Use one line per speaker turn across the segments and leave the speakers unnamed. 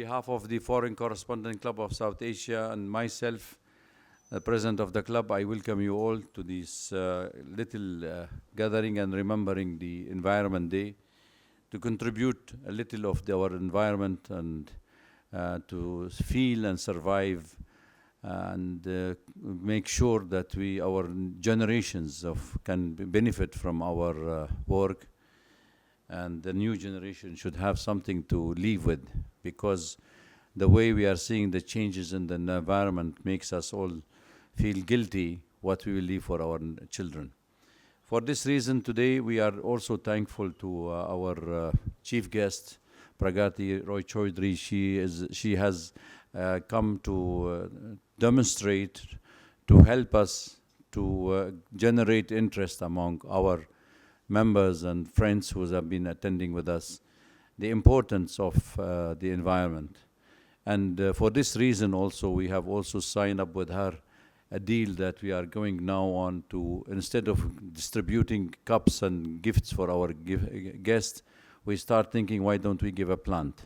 behalf of the Foreign Correspondent Club of South Asia and myself, the president of the club, I welcome you all to this little gathering and remembering the Environment Day to contribute a little of our environment and to feel and survive and make sure that our generations can benefit from our work, and the new generation should have something to live with, because the way we are seeing the changes in the environment makes us all feel guilty what we will leave for our children. For this reason, today we are also thankful to our chief guest, Pragati Roy Choudhury. She has come to demonstrate, to help us to generate interest among our members and friends who have been attending with us, the importance of the environment. And for this reason also, we have also signed up with her a deal that we are going now on to, instead of distributing cups and gifts for our guests, we start thinking, why don't we give a plant?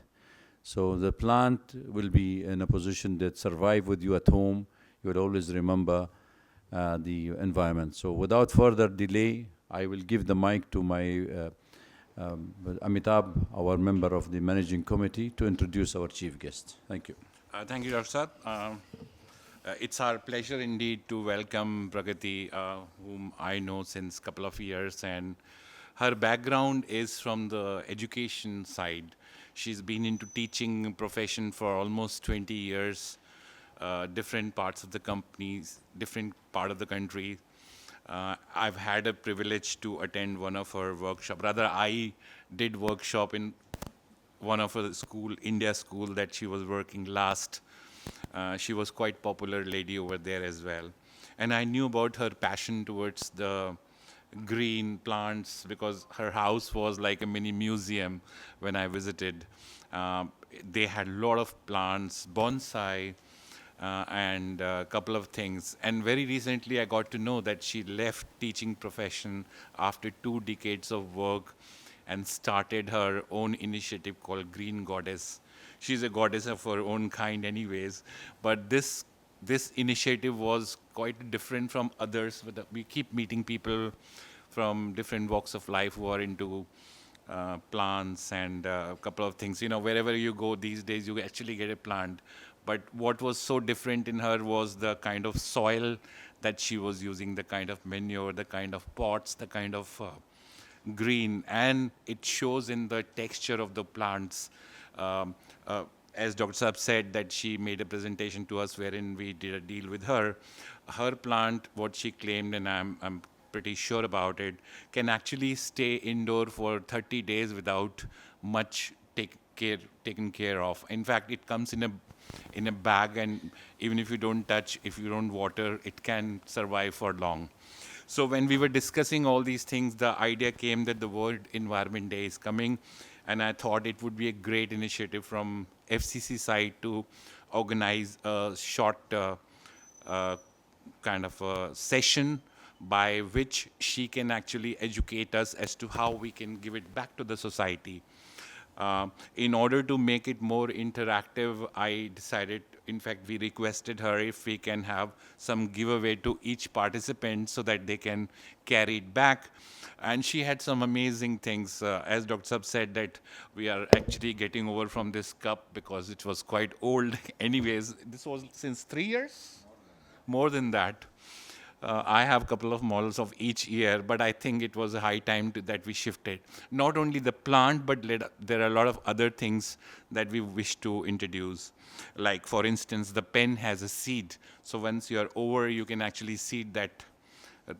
So the plant will be in a position that survive with you at home. You will always remember the environment. So without further delay, I will give the mic to my Amitabh, our member of the managing committee, to introduce our chief guest. Thank you.
Thank you, Dr. Saab. It's our pleasure indeed to welcome Pragati, whom I know since a couple of years, and her background is from the education side. She's been into teaching profession for almost 20 years, different parts of the companies, different part of the country. I've had a privilege to attend one of her workshops. Rather, I did workshop in one of her school, India school, that she was working last. She was quite popular lady over there as well. And I knew about her passion towards the green plants because her house was like a mini museum when I visited. They had a lot of plants, bonsai, and a couple of things. And very recently I got to know that she left teaching profession after 2 decades of work and started her own initiative called Green Goddess. She's a goddess of her own kind anyways, but this initiative was quite different from others. We keep meeting people from different walks of life who are into plants and a couple of things. You know, wherever you go these days, you actually get a plant. But what was so different in her was the kind of soil that she was using, the kind of manure, the kind of pots, the kind of green, and it shows in the texture of the plants. As Dr. Saab said, that she made a presentation to us wherein we did a deal with her. Her plant, what she claimed, and I'm pretty sure about it, can actually stay indoor for 30 days without much taken care of. In fact, it comes in a bag, and even if you don't touch, if you don't water, it can survive for long. So when we were discussing all these things, the idea came that the World Environment Day is coming, and I thought it would be a great initiative from FCC side to organize a short kind of a session by which she can actually educate us as to how we can give it back to the society. In order to make it more interactive, I decided, in fact, we requested her if we can have some giveaway to each participant so that they can carry it back. And she had some amazing things. As Dr. Saab said, that we are actually getting over from this cup because it was quite old. Anyways, this was since 3 years? More than that. I have a couple of models of each year, but I think it was a high time that we shifted. Not only the plant, but there are a lot of other things that we wish to introduce. Like, for instance, the pen has a seed. So once you're over, you can actually seed that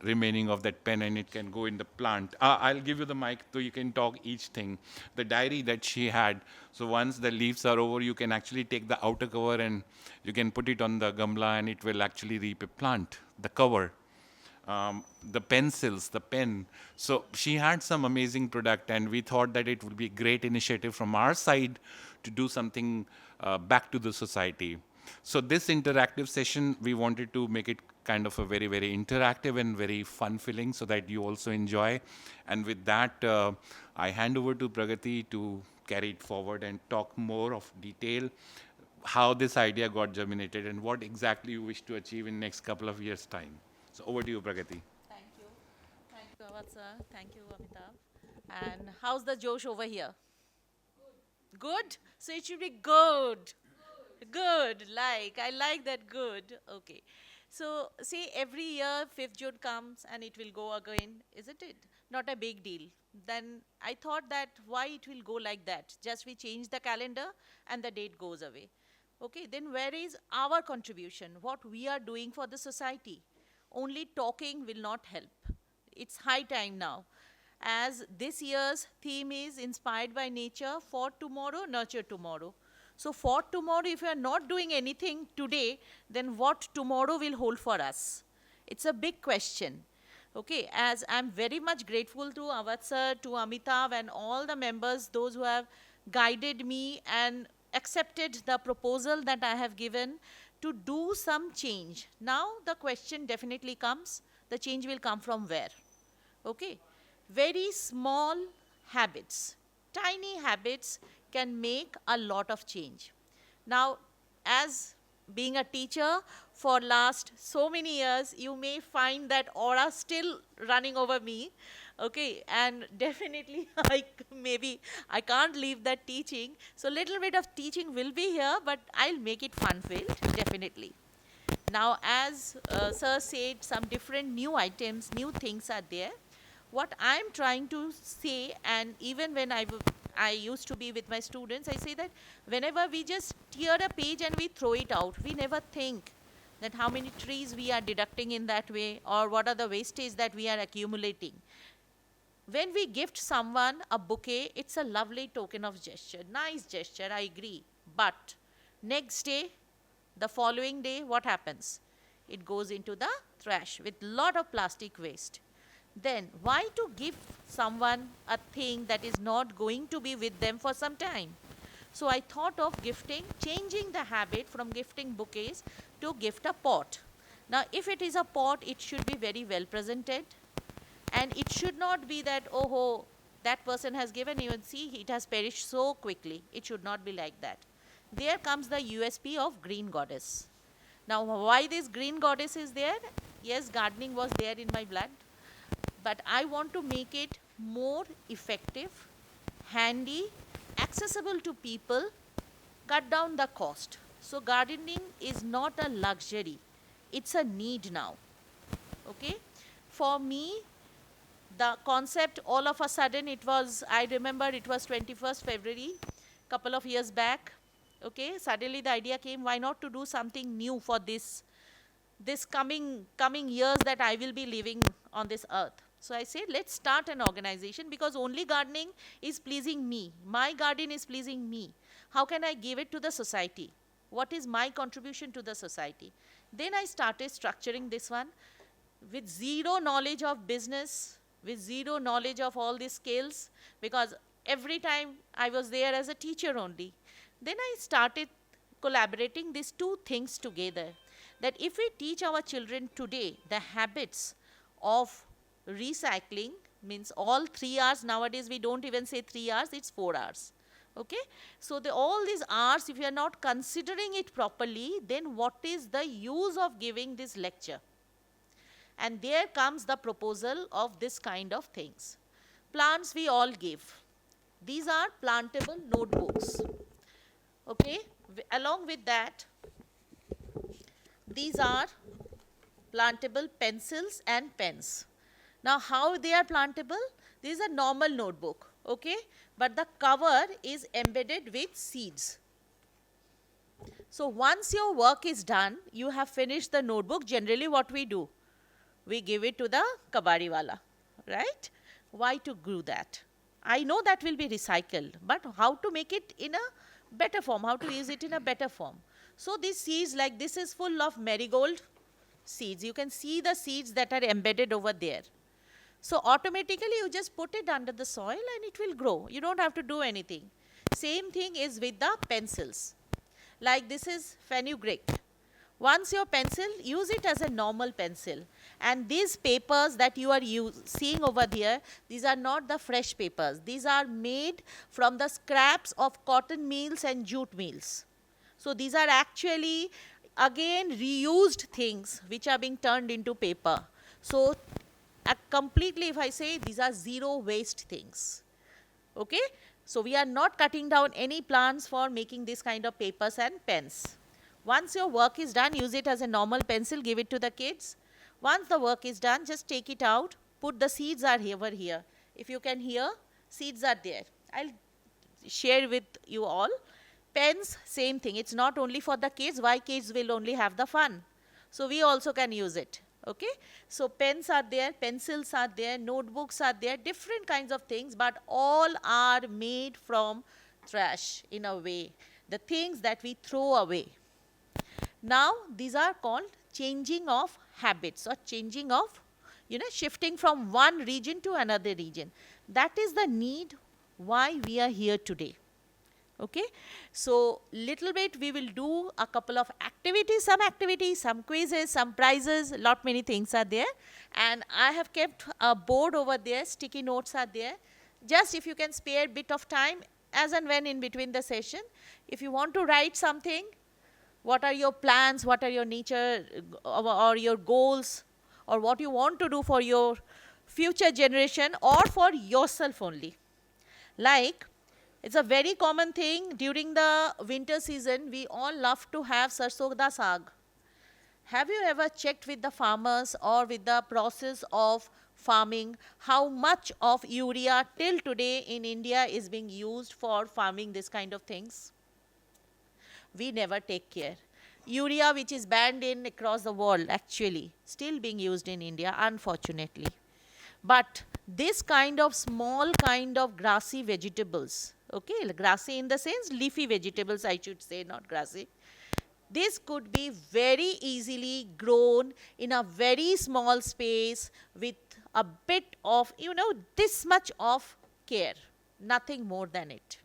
remaining of that pen and it can go in the plant. I'll give you the mic so you can talk each thing. The diary that she had, so once the leaves are over, you can actually take the outer cover and you can put it on the gamla and it will actually reap a plant, the cover. The pencils, the pen. So she had some amazing product, and we thought that it would be a great initiative from our side to do something back to the society. So this interactive session, we wanted to make it kind of a very, very interactive and very fun-filling so that you also enjoy. And with that, I hand over to Pragati to carry it forward and talk more of detail how this idea got germinated and what exactly you wish to achieve in next couple of years' time. So over to you, Pragati.
Thank you. Thank you, Awad sir. Thank you, Amitabh. And how's the Josh over here? Good? So it should be good. Good. I like that good. Okay. So, see, every year 5th June comes and it will go again, isn't it? Not a big deal. Then I thought that why it will go like that? Just we change the calendar and the date goes away. Okay, then where is our contribution? What we are doing for the society? Only talking will not help. It's high time now. As this year's theme is inspired by nature for tomorrow, nurture tomorrow. So, for tomorrow, if you are not doing anything today, then what tomorrow will hold for us? It's a big question. Okay, as I'm very much grateful to Awad sir, to Amitav, and all the members, those who have guided me and accepted the proposal that I have given to do some change. Now, the question definitely comes the change will come from where? Okay, very small habits, tiny habits can make a lot of change. Now, as being a teacher for last so many years, you may find that aura still running over me. Okay, and definitely maybe I can't leave that teaching. So little bit of teaching will be here, but I'll make it fun-filled, definitely. Now, as sir said, some different new items, new things are there. What I'm trying to say, and even when I used to be with my students, I say that whenever we just tear a page and we throw it out, we never think that how many trees we are deducting in that way or what are the wastage that we are accumulating. When we gift someone a bouquet, it's a lovely token of gesture, nice gesture, I agree. But next day, the following day, what happens? It goes into the trash with lot of plastic waste. Then why to give someone a thing that is not going to be with them for some time? So I thought of gifting, changing the habit from gifting bouquets to gift a pot. Now, if it is a pot, it should be very well presented. And it should not be that, oh, that person has given you and see, it has perished so quickly. It should not be like that. There comes the USP of Green Goddess. Now, why this Green Goddess is there? Yes, gardening was there in my blood. But I want to make it more effective, handy, accessible to people, cut down the cost. So gardening is not a luxury, it's a need now. Okay? For me, the concept all of a sudden it was, I remember it was 21st February, couple of years back. Okay, suddenly the idea came, why not to do something new for this coming years that I will be living on this earth. So I said, let's start an organization because only gardening is pleasing me. My garden is pleasing me. How can I give it to the society? What is my contribution to the society? Then I started structuring this one with zero knowledge of business, with zero knowledge of all these skills, because every time I was there as a teacher only. Then I started collaborating these two things together, that if we teach our children today the habits of recycling, means all 3 hours, nowadays we don't even say 3 hours, it's 4 hours. Okay? So all these hours, if you are not considering it properly, then what is the use of giving this lecture? And there comes the proposal of this kind of things. Plants we all give. These are plantable notebooks. Okay? Along with that, these are plantable pencils and pens. Now, how they are plantable? This is a normal notebook, okay? But the cover is embedded with seeds. So once your work is done, you have finished the notebook, generally what we do? We give it to the kabadiwala, right? Why to glue that? I know that will be recycled, but how to make it in a better form, how to use it in a better form. So these seeds, like this is full of marigold seeds. You can see the seeds that are embedded over there. So automatically you just put it under the soil and it will grow. You don't have to do anything. Same thing is with the pencils. Like this is fenugreek. Once your pencil, use it as a normal pencil. And these papers that you are seeing over there, these are not the fresh papers. These are made from the scraps of cotton mills and jute mills. So these are actually, again, reused things which are being turned into paper. So completely, if I say, these are zero waste things. Okay? So we are not cutting down any plants for making this kind of papers and pens. Once your work is done, use it as a normal pencil, give it to the kids. Once the work is done, just take it out, put the seeds are over here. If you can hear, seeds are there. I'll share with you all. Pens, same thing. It's not only for the kids. Why kids will only have the fun? So we also can use it. Okay? So pens are there, pencils are there, notebooks are there, different kinds of things, but all are made from trash in a way. The things that we throw away. Now, these are called changing of habits or changing of, shifting from one region to another region. That is the need why we are here today. Okay? So, little bit we will do a couple of activities, some quizzes, some prizes, lot many things are there. And I have kept a board over there, sticky notes are there. Just if you can spare a bit of time, as and when in between the session, if you want to write something, what are your plans, what are your nature or your goals, or what you want to do for your future generation or for yourself only. Like, it's a very common thing during the winter season, we all love to have sarson da saag. Have you ever checked with the farmers or with the process of farming how much of urea till today in India is being used for farming this kind of things? We never take care. Urea, which is banned in across the world, actually, still being used in India, unfortunately. But this kind of small kind of grassy vegetables, okay, grassy in the sense leafy vegetables, I should say, not grassy. This could be very easily grown in a very small space with a bit of, this much of care, nothing more than it.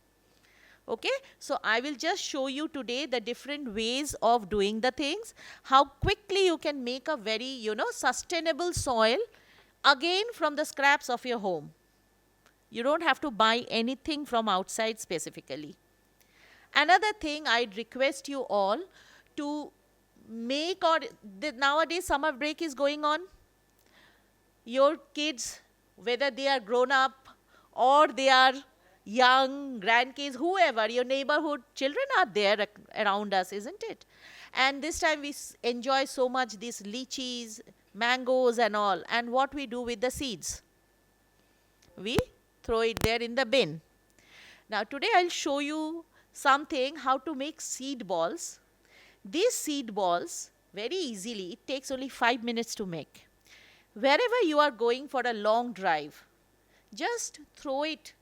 Okay, so I will just show you today the different ways of doing the things, how quickly you can make a very, sustainable soil again from the scraps of your home. You don't have to buy anything from outside specifically. Another thing I'd request you all to make, or nowadays summer break is going on. Your kids, whether they are grown up or they are young, grandkids, whoever, your neighborhood children are there around us, isn't it? And this time we enjoy so much these lychees, mangoes and all. And what we do with the seeds? We throw it there in the bin. Now today I'll show you something, how to make seed balls. These seed balls, very easily, it takes only 5 minutes to make. Wherever you are going for a long drive, just throw it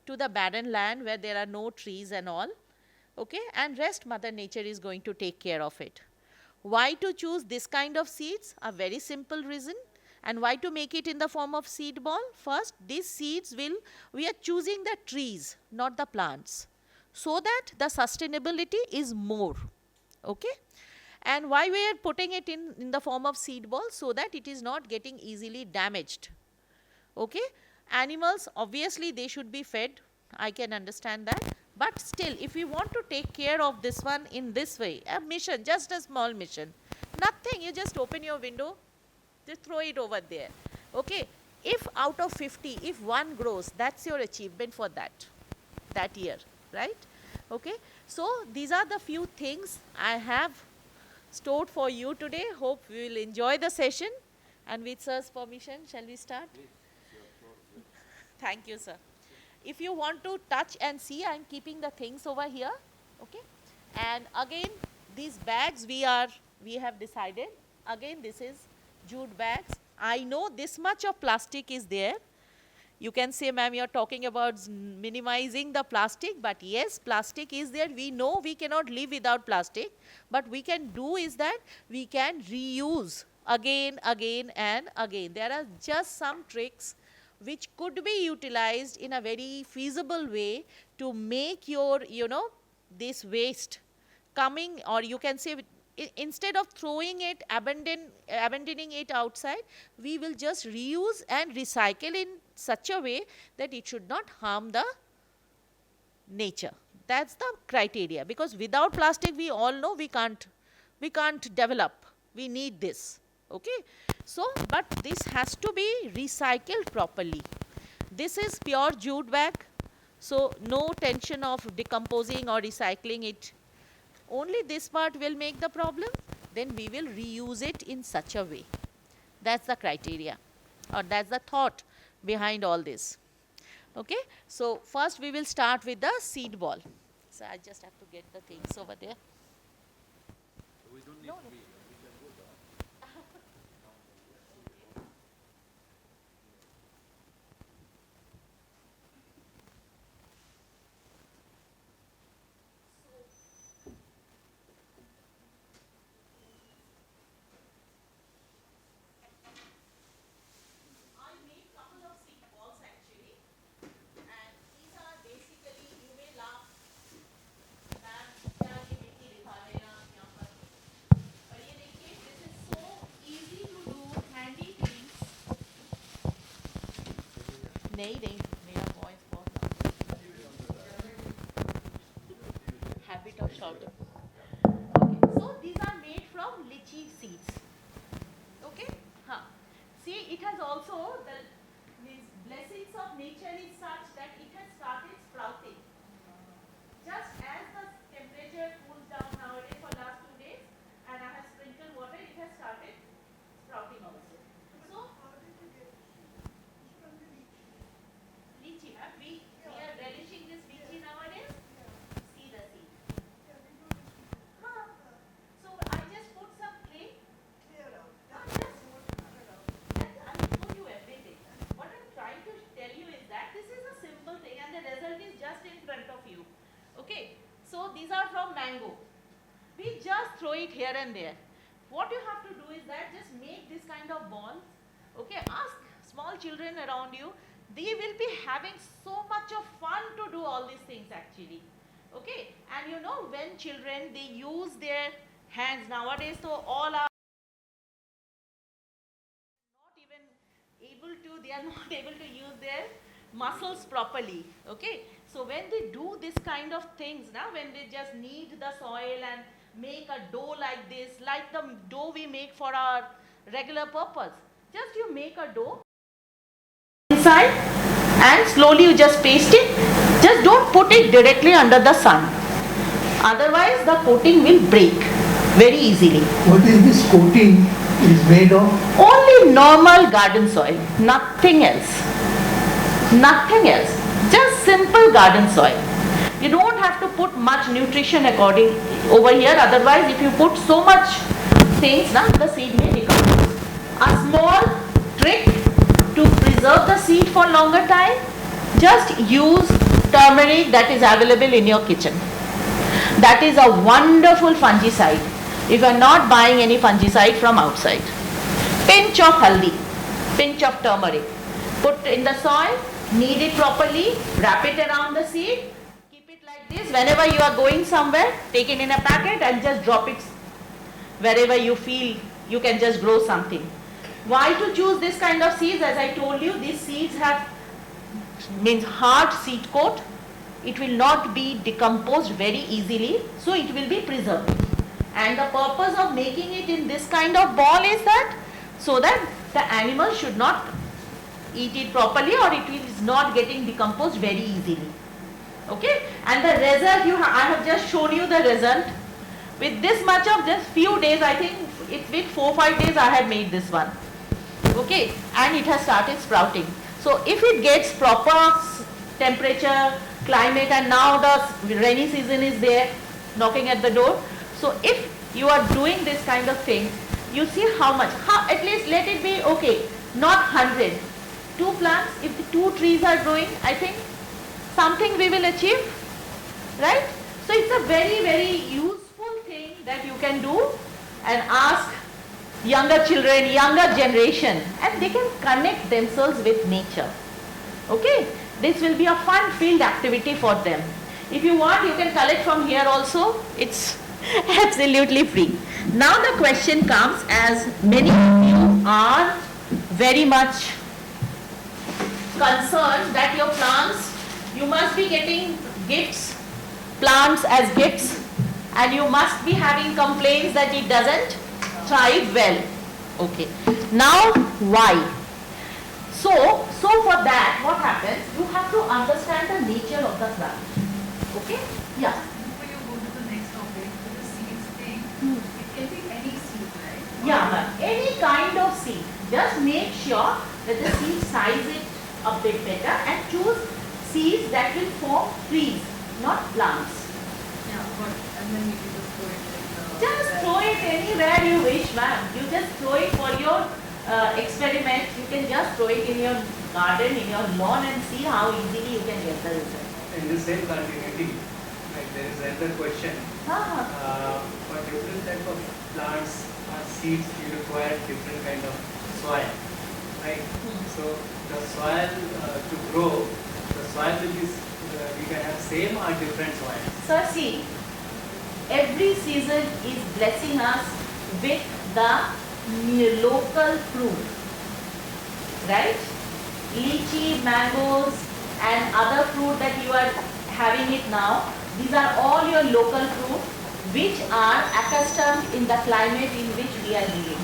to the barren land where there are no trees and all, okay, and rest Mother Nature is going to take care of it. Why to choose this kind of seeds? A very simple reason. And why to make it in the form of seed ball? First, these seeds we are choosing the trees, not the plants, so that the sustainability is more, okay. And why we are putting it in the form of seed ball? So that it is not getting easily damaged, okay. Animals, obviously, they should be fed. I can understand that. But still, if we want to take care of this one in this way, a mission, just a small mission, nothing, you just open your window, just throw it over there. Okay? If out of 50, if one grows, that's your achievement for that year, right? Okay? So, these are the few things I have stored for you today. Hope we will enjoy the session. And with sir's permission, shall we start? Thank you, sir. If you want to touch and see, I am keeping the things over here, okay? And again, these bags we have decided. Again, this is jute bags. I know this much of plastic is there. You can say, ma'am, you're talking about minimizing the plastic, but yes, plastic is there. We know we cannot live without plastic, but we can do is that we can reuse again, and again. There are just some tricks which could be utilized in a very feasible way to make your, this waste coming, or you can say instead of throwing it, abandoning it outside, we will just reuse and recycle in such a way that it should not harm the nature. That's the criteria, because without plastic, we all know we can't develop. We need this. Okay. So, but this has to be recycled properly. This is pure jute bag, so no tension of decomposing or recycling it. Only this part will make the problem, then we will reuse it in such a way. That's the criteria, or that's the thought behind all this. Okay. So, first we will start with the seed ball. So, I just have to get the things over there. No, no. I made couple of seed balls actually, and these are basically, you may laugh that क्या ये मिट्टी दिखा रहे हैं आप यहाँ पर, और ये देखिए, this is so easy to do, handy things. नहीं नहीं, मेरा voice बहुत habit of shouting. Okay, so these are made from lychee seeds. Okay, huh. See, it has also these blessings of nature is such that it has started sprouting. Just as the temperature cools down nowadays for last 2 days, and I have sprinkled water, it has started sprouting also. So, lychee, we are relishing this lychee nowadays. See the seed. Huh. So I just put some clay. I will show you everything. What I'm trying to tell you is that this is a simple thing, and the result is just in front of you. Okay, so these are from mango. We just throw it here and there. What you have to do is that just make this kind of balls. Okay, ask small children around you. They will be having so much of fun to do all these things actually. Okay, and you know, when children, they use their hands nowadays, so all are not even able to, they are not able to use their muscles properly. Okay, so when they do this kind of things now, when they just knead the soil and make a dough like this, like the dough we make for our regular purpose, just you make a dough inside and slowly you just paste it. Just don't put it directly under the sun, otherwise the coating will break very easily.
What is this coating is made of?
Only normal garden soil, nothing else. Nothing else. Just simple garden soil. You don't have to put much nutrition according over here, otherwise if you put so much things, now the seed may decompose. A small trick to preserve the seed for longer time, just use turmeric that is available in your kitchen. That is a wonderful fungicide if you are not buying any fungicide from outside. Pinch of haldi, pinch of turmeric, put in the soil, knead it properly, wrap it around the seed, keep it like this. Whenever you are going somewhere, take it in a packet and just drop it wherever you feel you can just grow something. Why to choose this kind of seeds? As I told you, these seeds have means hard seed coat. It will not be decomposed very easily, so it will be preserved. And the purpose of making it in this kind of ball is that so that the animal should not eat it properly, or it is not getting decomposed very easily. Okay, and the result I have just shown you the result. With this much of just few days, I think with 4-5 days I had made this one. Okay, and it has started sprouting. So if it gets proper temperature, climate, and now the rainy season is there knocking at the door. So if you are doing this kind of thing, you see how much, at least let it be, okay, not 100. 2 plants, if the 2 trees are growing, I think something we will achieve, right? So it's a very, very useful thing that you can do, and ask younger children, younger generation, and they can connect themselves with nature. Okay, this will be a fun field activity for them. If you want, you can collect from here also. It's absolutely free. Now the question comes, as many of you are very much concerned that your plants, you must be getting gifts, plants as gifts, and you must be having complaints that it doesn't thrive well. Okay. Now, why? So for that, what happens? You have to understand the nature of the plant. Okay? Yeah.
Before you go to the next topic, with the seeds thing, it can be any seed, right?
Yeah, ma'am. Any kind of seed. Just make sure that the seed size it a bit better and choose seeds that will form trees, not plants.
Yeah, but and then you can just throw it like
Just throw it anywhere you wish, ma'am. You just throw it for your experiment. You can just throw it in your garden, in your lawn, and see how easily you can get the result.
In the same continuity, like there is another question. For different type of plants or seeds, you require different kind of soil, right? So the soil to grow, the soil will be we can have same or different soil.
So see, every season is blessing us with the local fruit, right? Lychee, mangoes, and other fruit that you are having it now, these are all your local fruit which are accustomed in the climate in which we are living.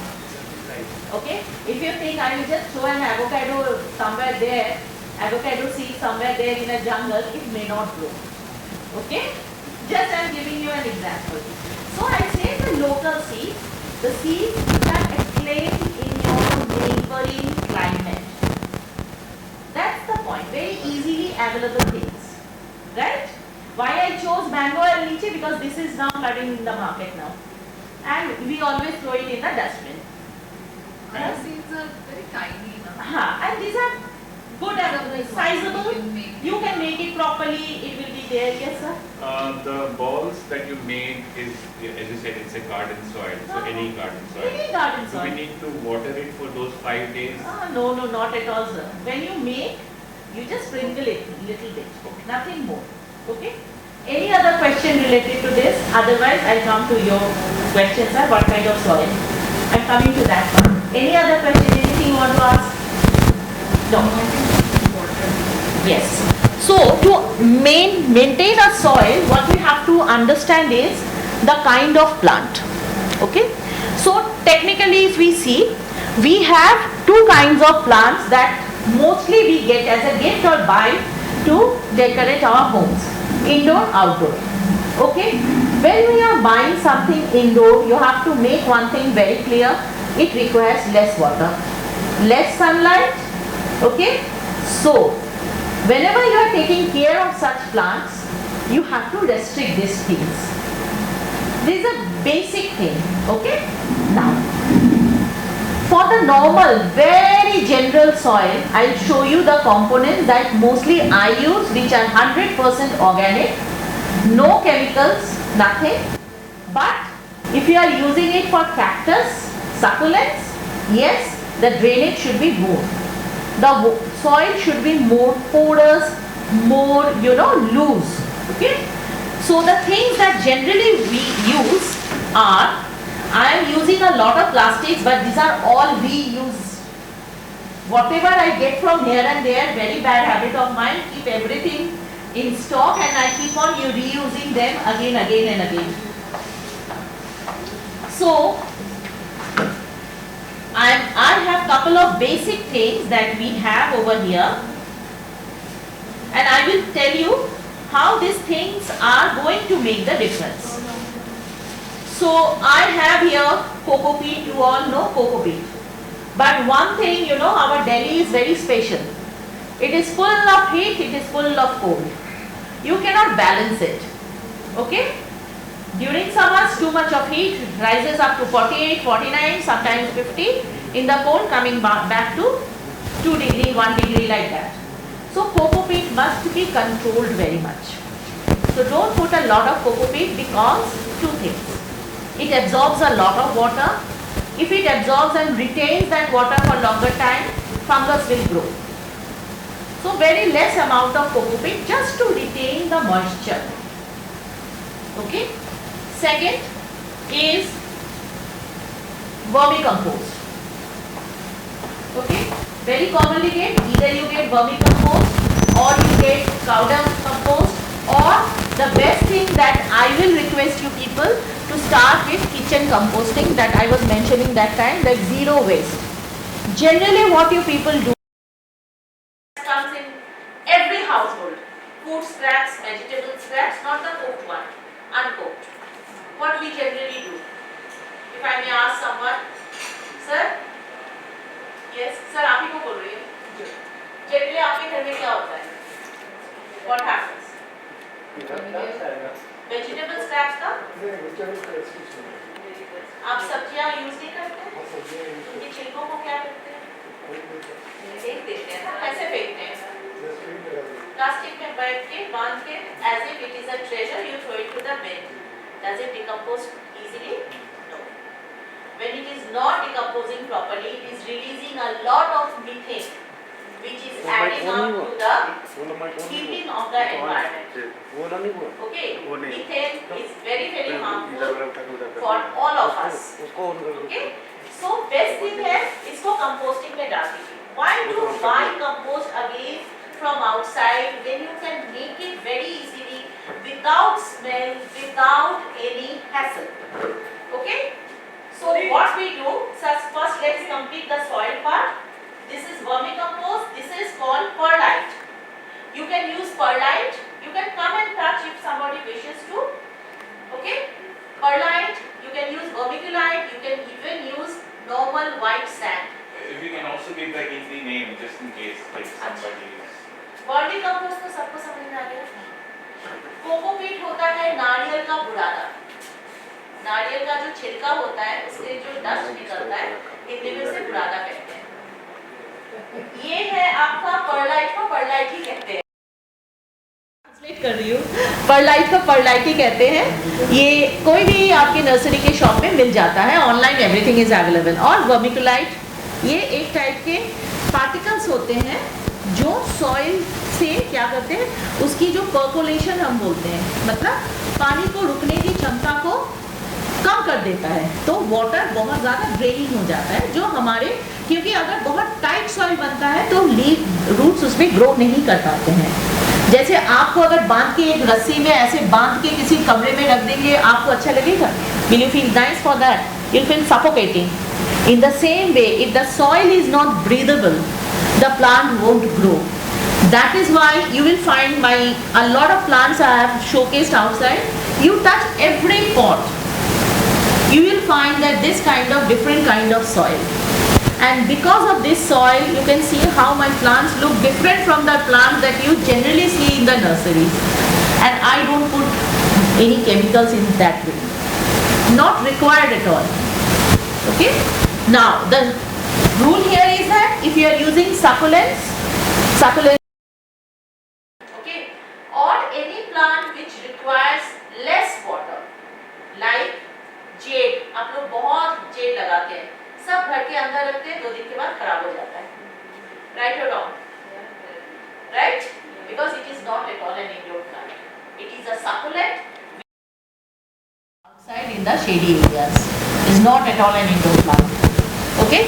Right.
Okay? If you think I will just throw an avocado somewhere there, avocado seed somewhere there in a jungle, it may not grow. Okay? Just I am giving you an example. So I say the local seeds, the seeds which are acclaimed in your neighboring climate. That's the point. Very easily available things. Right? Why I chose mango and lychee? Because this is now flooding in the market now. And we always throw it in the dustbin.
Our seeds are very tiny now.
And these are good and sizable. You can make it properly. It will be there. Yes, sir.
The balls that you made is, as you said, it's a garden soil, so any garden soil.
Any garden
Do we
soil.
need to water it for those 5 days?
No, not at all, sir. When you make, you just sprinkle it little bit. Nothing more. Okay? Any other question related to this? Otherwise, I'll come to your questions, sir. What kind of soil? I'm coming to that one. Any other question? Anything you want to ask? No. Yes. So to maintain a soil, what we have to understand is the kind of plant. Okay. So technically, if we see, we have two kinds of plants that mostly we get as a gift or buy to decorate our homes, indoor, outdoor. Okay. When we are buying something indoor, you have to make one thing very clear. It requires less water, less sunlight. Okay. So whenever you are taking care of such plants, you have to restrict these things. This is a basic thing. Okay. Now, for the normal, very general soil, I'll show you the components that mostly I use, which are 100% organic, no chemicals, nothing. But if you are using it for cactus, succulents, yes, the drainage should be more. The soil should be more porous, more, loose. Okay. So the things that generally we use are, I am using a lot of plastics, but these are all reuse. Whatever I get from here and there, very bad habit of mine, keep everything in stock and I keep on reusing them again and again. So I have couple of basic things that we have over here, and I will tell you how these things are going to make the difference. So I have here cocoa peat. You all know cocoa peat. But one thing, our Delhi is very special. It is full of heat, it is full of cold. You cannot balance it. Okay? During summers, too much of heat rises up to 48, 49, sometimes 50. In the cold, coming back to 2 degree, 1 degree like that. So cocoa peat must be controlled very much. So don't put a lot of cocoa peat because two things. It absorbs a lot of water. If it absorbs and retains that water for longer time, fungus will grow. So very less amount of cocoa peat just to retain the moisture. Okay. Second is vermicompost. Okay, very commonly get either you get vermicompost or you get cow dung compost, or the best thing that I will request you people to start with kitchen composting that I was mentioning that time, like zero waste. Generally what you people do comes in every household. Food scraps, vegetable scraps, not the cooked one, uncooked. What we generally do? If I may ask someone, sir? Yes, sir, आप ही को बोल रही हूँ. Generally आपके घर में क्या होता है? What happens? Vegetable scraps का? आप सब्जियाँ यूज नहीं करते? उनके छिलकों को क्या करते हैं? फेंक देते हैं ना, कैसे फेंकते हैं? प्लास्टिक में बैठ के बांध के, as if it is a treasure, you throw it to the bin. Does it decompose easily? No. When it is not decomposing properly, it is releasing a lot of methane, which is adding up to the heating of the environment. Okay, methane is very very harmful for all of us. Okay, so best thing है इसको composting में डाल दीजिए. Why to buy compost again from outside when you can make it very easily without smell, without any hassle? Okay, so what we do, first let's complete the soil part. This is vermicompost, this is called perlite. You can use perlite, you can come and touch if somebody wishes to. Okay, perlite, you can use vermiculite, you can even use normal white sand.
If you can also give the Hindi name just in case like somebody is.
Vermicompost तो सबको समझ में आ गया. Cocopeat होता है नारियल का बुरादा. नारियल का जो छिलका होता है उससे जो डस्ट निकलता है हिंदी में से बुरादा कहते हैं. ये है आपका परलाइट को परलाइट ही कहते हैं. ट्रांसलेट कर रही हूँ. परलाइट को परलाइट ही कहते हैं. ये कोई भी आपके नर्सरी के शॉप में मिल जाता है. Online everything is available. और वर्मिकुलाइट ये एक टाइप के पार्टिकल्स होते हैं जो सॉइल से क्या करते हैं, उसकी जो पर्कोलेशन हम बोलते हैं, मतलब पानी को रुकने की क्षमता को कम कर देता है. तो वाटर बहुत ज़्यादा ड्रेनिंग हो जाता है जो हमारे, क्योंकि अगर बहुत टाइट सॉइल बनता है तो लीफ रूट्स उसमें ग्रो नहीं कर पाते हैं. जैसे आपको अगर बांध के एक रस्सी में ऐसे बांध के किसी कमरे में रख देंगे, आपको अच्छा लगेगा? Will you feel nice for that? You feel suffocating. In the same way, if the soil is not breathable, the plant won't grow. That is why you will find a lot of plants I have showcased outside. You touch every pot, you will find that this kind of different kind of soil. And because of this soil, you can see how my plants look different from the plants that you generally see in the nurseries. And I don't put any chemicals in that way. Not required at all. Okay? Now, the rule here is that if you are using succulents, okay, or any plant which requires less water, like jade, आप लोग बहुत jade लगाते हैं, सब घर के अंदर रखते हैं, 2 दिन के बाद खराब हो जाता है. Right or wrong? Right? Because it is not at all an indoor plant. It is a succulent outside in the shady areas. It is not at all an indoor plant. Okay,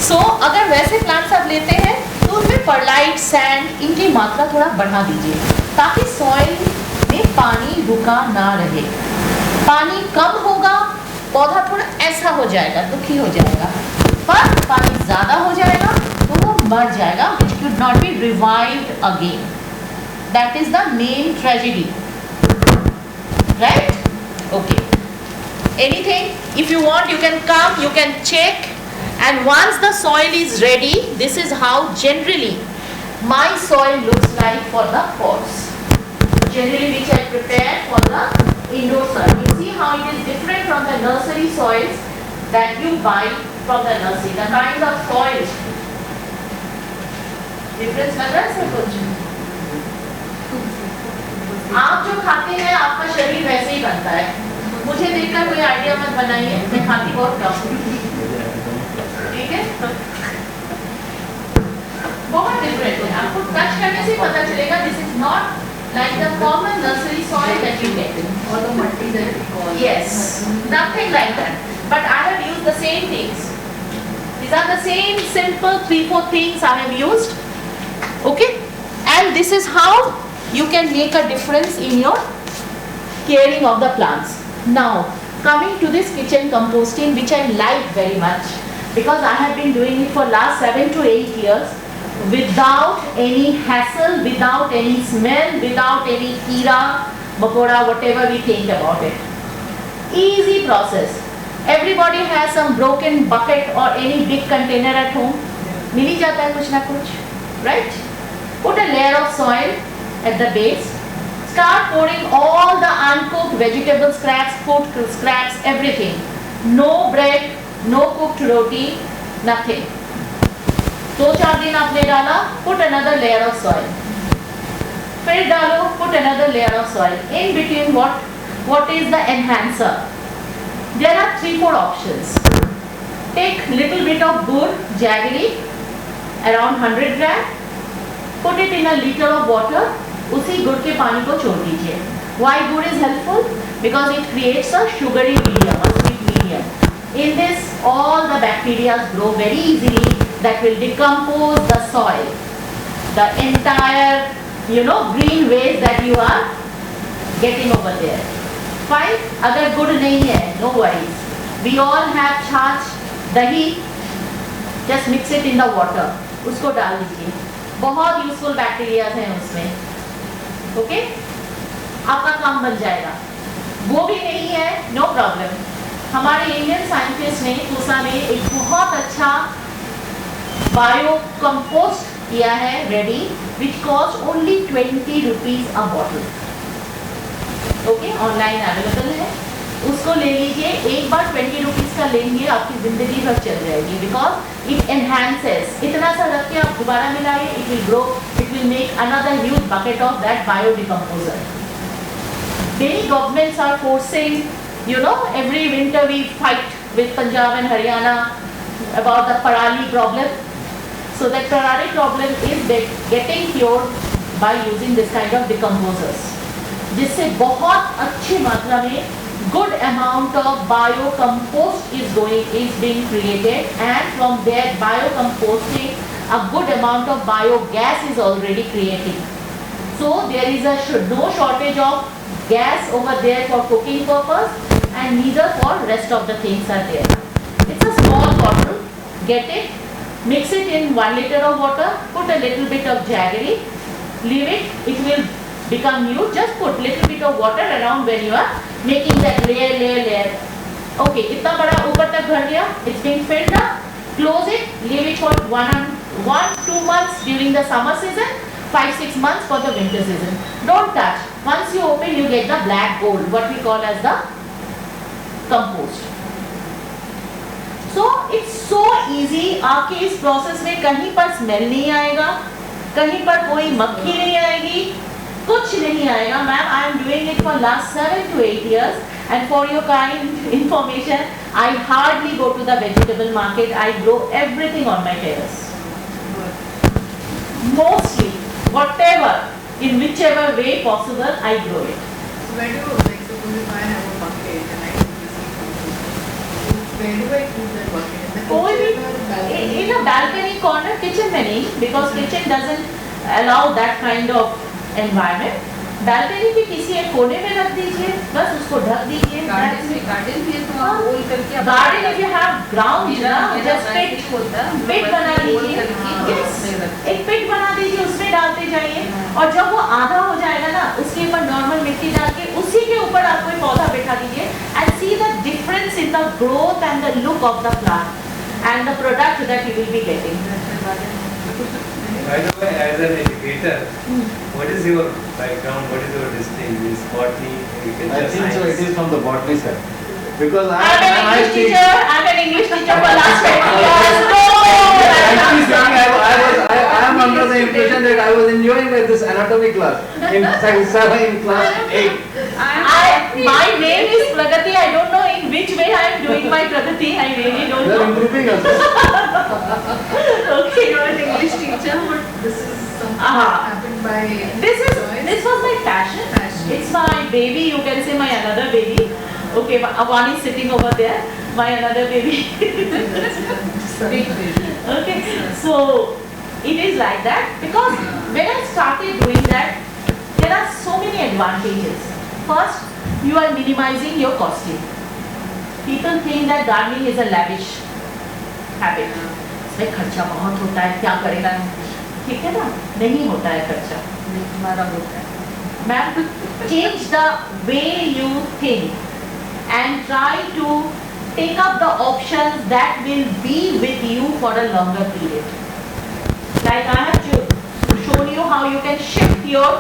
so अगर वैसे plants आप लेते हैं तो उनमें pearlite, sand, इनकी मात्रा थोड़ा बढ़ा दीजिए ताकि सॉइल में पानी रुका ना रहे. पानी कम होगा, पौधा थोड़ा ऐसा हो जाएगा, दुखी हो जाएगा. पर पानी ज़्यादा हो जाएगा तो वो मर जाएगा, which could not be revived again. That is the main tragedy. Right? Okay. Anything? If you want, you can come, you can check. And once the soil is ready, this is how generally my soil looks like for the pots. Generally which I prepare for the indoor soil. You see how it is different from the nursery soils that you buy from the nursery. The kinds of soils. Difference लग रहा है sir कुछ? आप जो खाते हैं आपका शरीर वैसे ही बनता है. मुझे देखकर कोई आइडिया मत बनाइए, मैं खाती बहुत कम हूँ. ठीक है, बहुत डिफरेंट है. आपको टच करने से पता चलेगा. This is not like the common nursery soil that you get. Or the multi that we call. Yes, nothing like that. but I have used the same things. These are the same simple 3-4 things I have used. Okay? And this is how you can make a difference in your caring of the plants. Now, coming to this kitchen composting, which I like very much, because I have been doing it for last 7 to 8 years without any hassle, without any smell, without any kira, makoda, whatever we think about it. Easy process. Everybody has some broken bucket or any big container at home. मिल ही जाता है कुछ ना कुछ, right? Put a layer of soil at the base. Start pouring all the uncooked vegetable scraps, food scraps, everything. No bread, no cooked roti, nothing. 2-4 दिन आपने डाला, put another layer of soil. फिर डालो, put another layer of soil. In between what is the enhancer? There are 3-4 options. Take little bit of gur, jaggery, around 100 gram. Put it in a liter of water. उसी गुड़ के पानी को छोड़ दीजिए. Why gur is helpful? Because it creates a sugary medium, a sweet medium. In this, all the bacteria grow very easily. That will decompose the soil. The entire, green waste that you are getting over there. Fine. अगर गुड़ नहीं है, no worries. We all have छाछ, दही. Just mix it in the water. उसको डाल दीजिए. बहुत useful bacteria हैं उसमें. ओके? आपका काम बन जाएगा. वो भी नहीं है, no problem. हमारे इंडियन साइंटिस्ट ने पूसा में एक बहुत अच्छा बायो कंपोस्ट किया है ready, which costs only 20 rupees a bottle. Okay, online available है. उसको ले लीजिए. एक बार 20 रुपीज़ का लेंगे, आपकी जिंदगी भर चल जाएगी. Because it enhances. इतना सा रख के आप दोबारा मिलाइए, it will grow, it will make another huge bucket of that bio decomposer. Many governments are forcing, every winter we fight with Punjab and Haryana about the parali problem. So that parali problem is getting cured by using this kind of decomposers. जिससे बहुत अच्छी मात्रा में good amount of biocompost is being created, and from that biocomposting a good amount of biogas is already creating. So there is no shortage of gas over there for cooking purpose, and neither for rest of the things are there. It's a small bottle. Get it, mix it in 1 liter of water, put a little bit of jaggery, leave it, it will become new. Just put little bit of water around when you are making that layer. Okay, कितना बड़ा ऊपर तक भर गया. It's been filled up. Close it. Leave it for 1-2 months during the summer season. 5-6 months for the winter season. Don't touch. Once you open, you get the black gold, what we call as the compost. So it's so easy. आपके इस process में कहीं पर smell नहीं आएगा, कहीं पर कोई मक्खी नहीं आएगी, कुछ नहीं आएगा. Ma'am, I am doing it for last 7 to 8 years, and for your kind information, I hardly go to the vegetable market. I grow everything on my terrace. Mostly, whatever, in whichever way possible, I grow it.
So where do you, suppose if I have a bucket and I put the seed compost, where do I put that bucket? In the
कोई भी
kitchen or balcony?
in a balcony corner, kitchen में नहीं, because kitchen doesn't allow that kind of environment. balcony के किसी एक कोने में रख दीजिए, बस उसको ढक दीजिए.
गार्डन भी है तो आप होल करके आप
Garden if you have ground, just pit
होता है
पिट बना लीजिए. Yes, एक पिट बना दीजिए, उसमें डालते जाइए, और जब वो आधा हो जाएगा ना, उसके ऊपर नॉर्मल मिट्टी डाल के उसी के ऊपर आप कोई पौधा बैठा दीजिए, and see the difference in the growth and the look of the plant and the product that you will be getting.
By the way, as an educator, what is your background? What is your discipline? Is botany,
I
agriculture,
think so.
science?
It is from the botany side, because
I'm an English teacher. I'm an English teacher for last 20 years.
Frankly speaking, I am under the impression that I was enjoying this anatomy class in class 8.
My name is Pragati. I don't know in which way I am doing my Pragati. I really don't
You are
know.
improving us.
Okay.
You're an English teacher, but this is something
Uh-huh.
that happened by choice.
This was my passion.
Passion.
It's my baby. You can say my another baby. Okay, one is sitting over there. my another baby.
Big baby.
Okay, so it is like that because when I started doing that, there are so many advantages. First, you are minimizing your costing. People think that gardening is a lavish habit. इसमें खर्चा बहुत होता है, क्या करेगा? ठीक है ना? नहीं होता है खर्चा.
हमारा होता है.
Ma'am, change the way you think and try to take up the options that will be with you for a longer period. Like I have shown you how you can shift your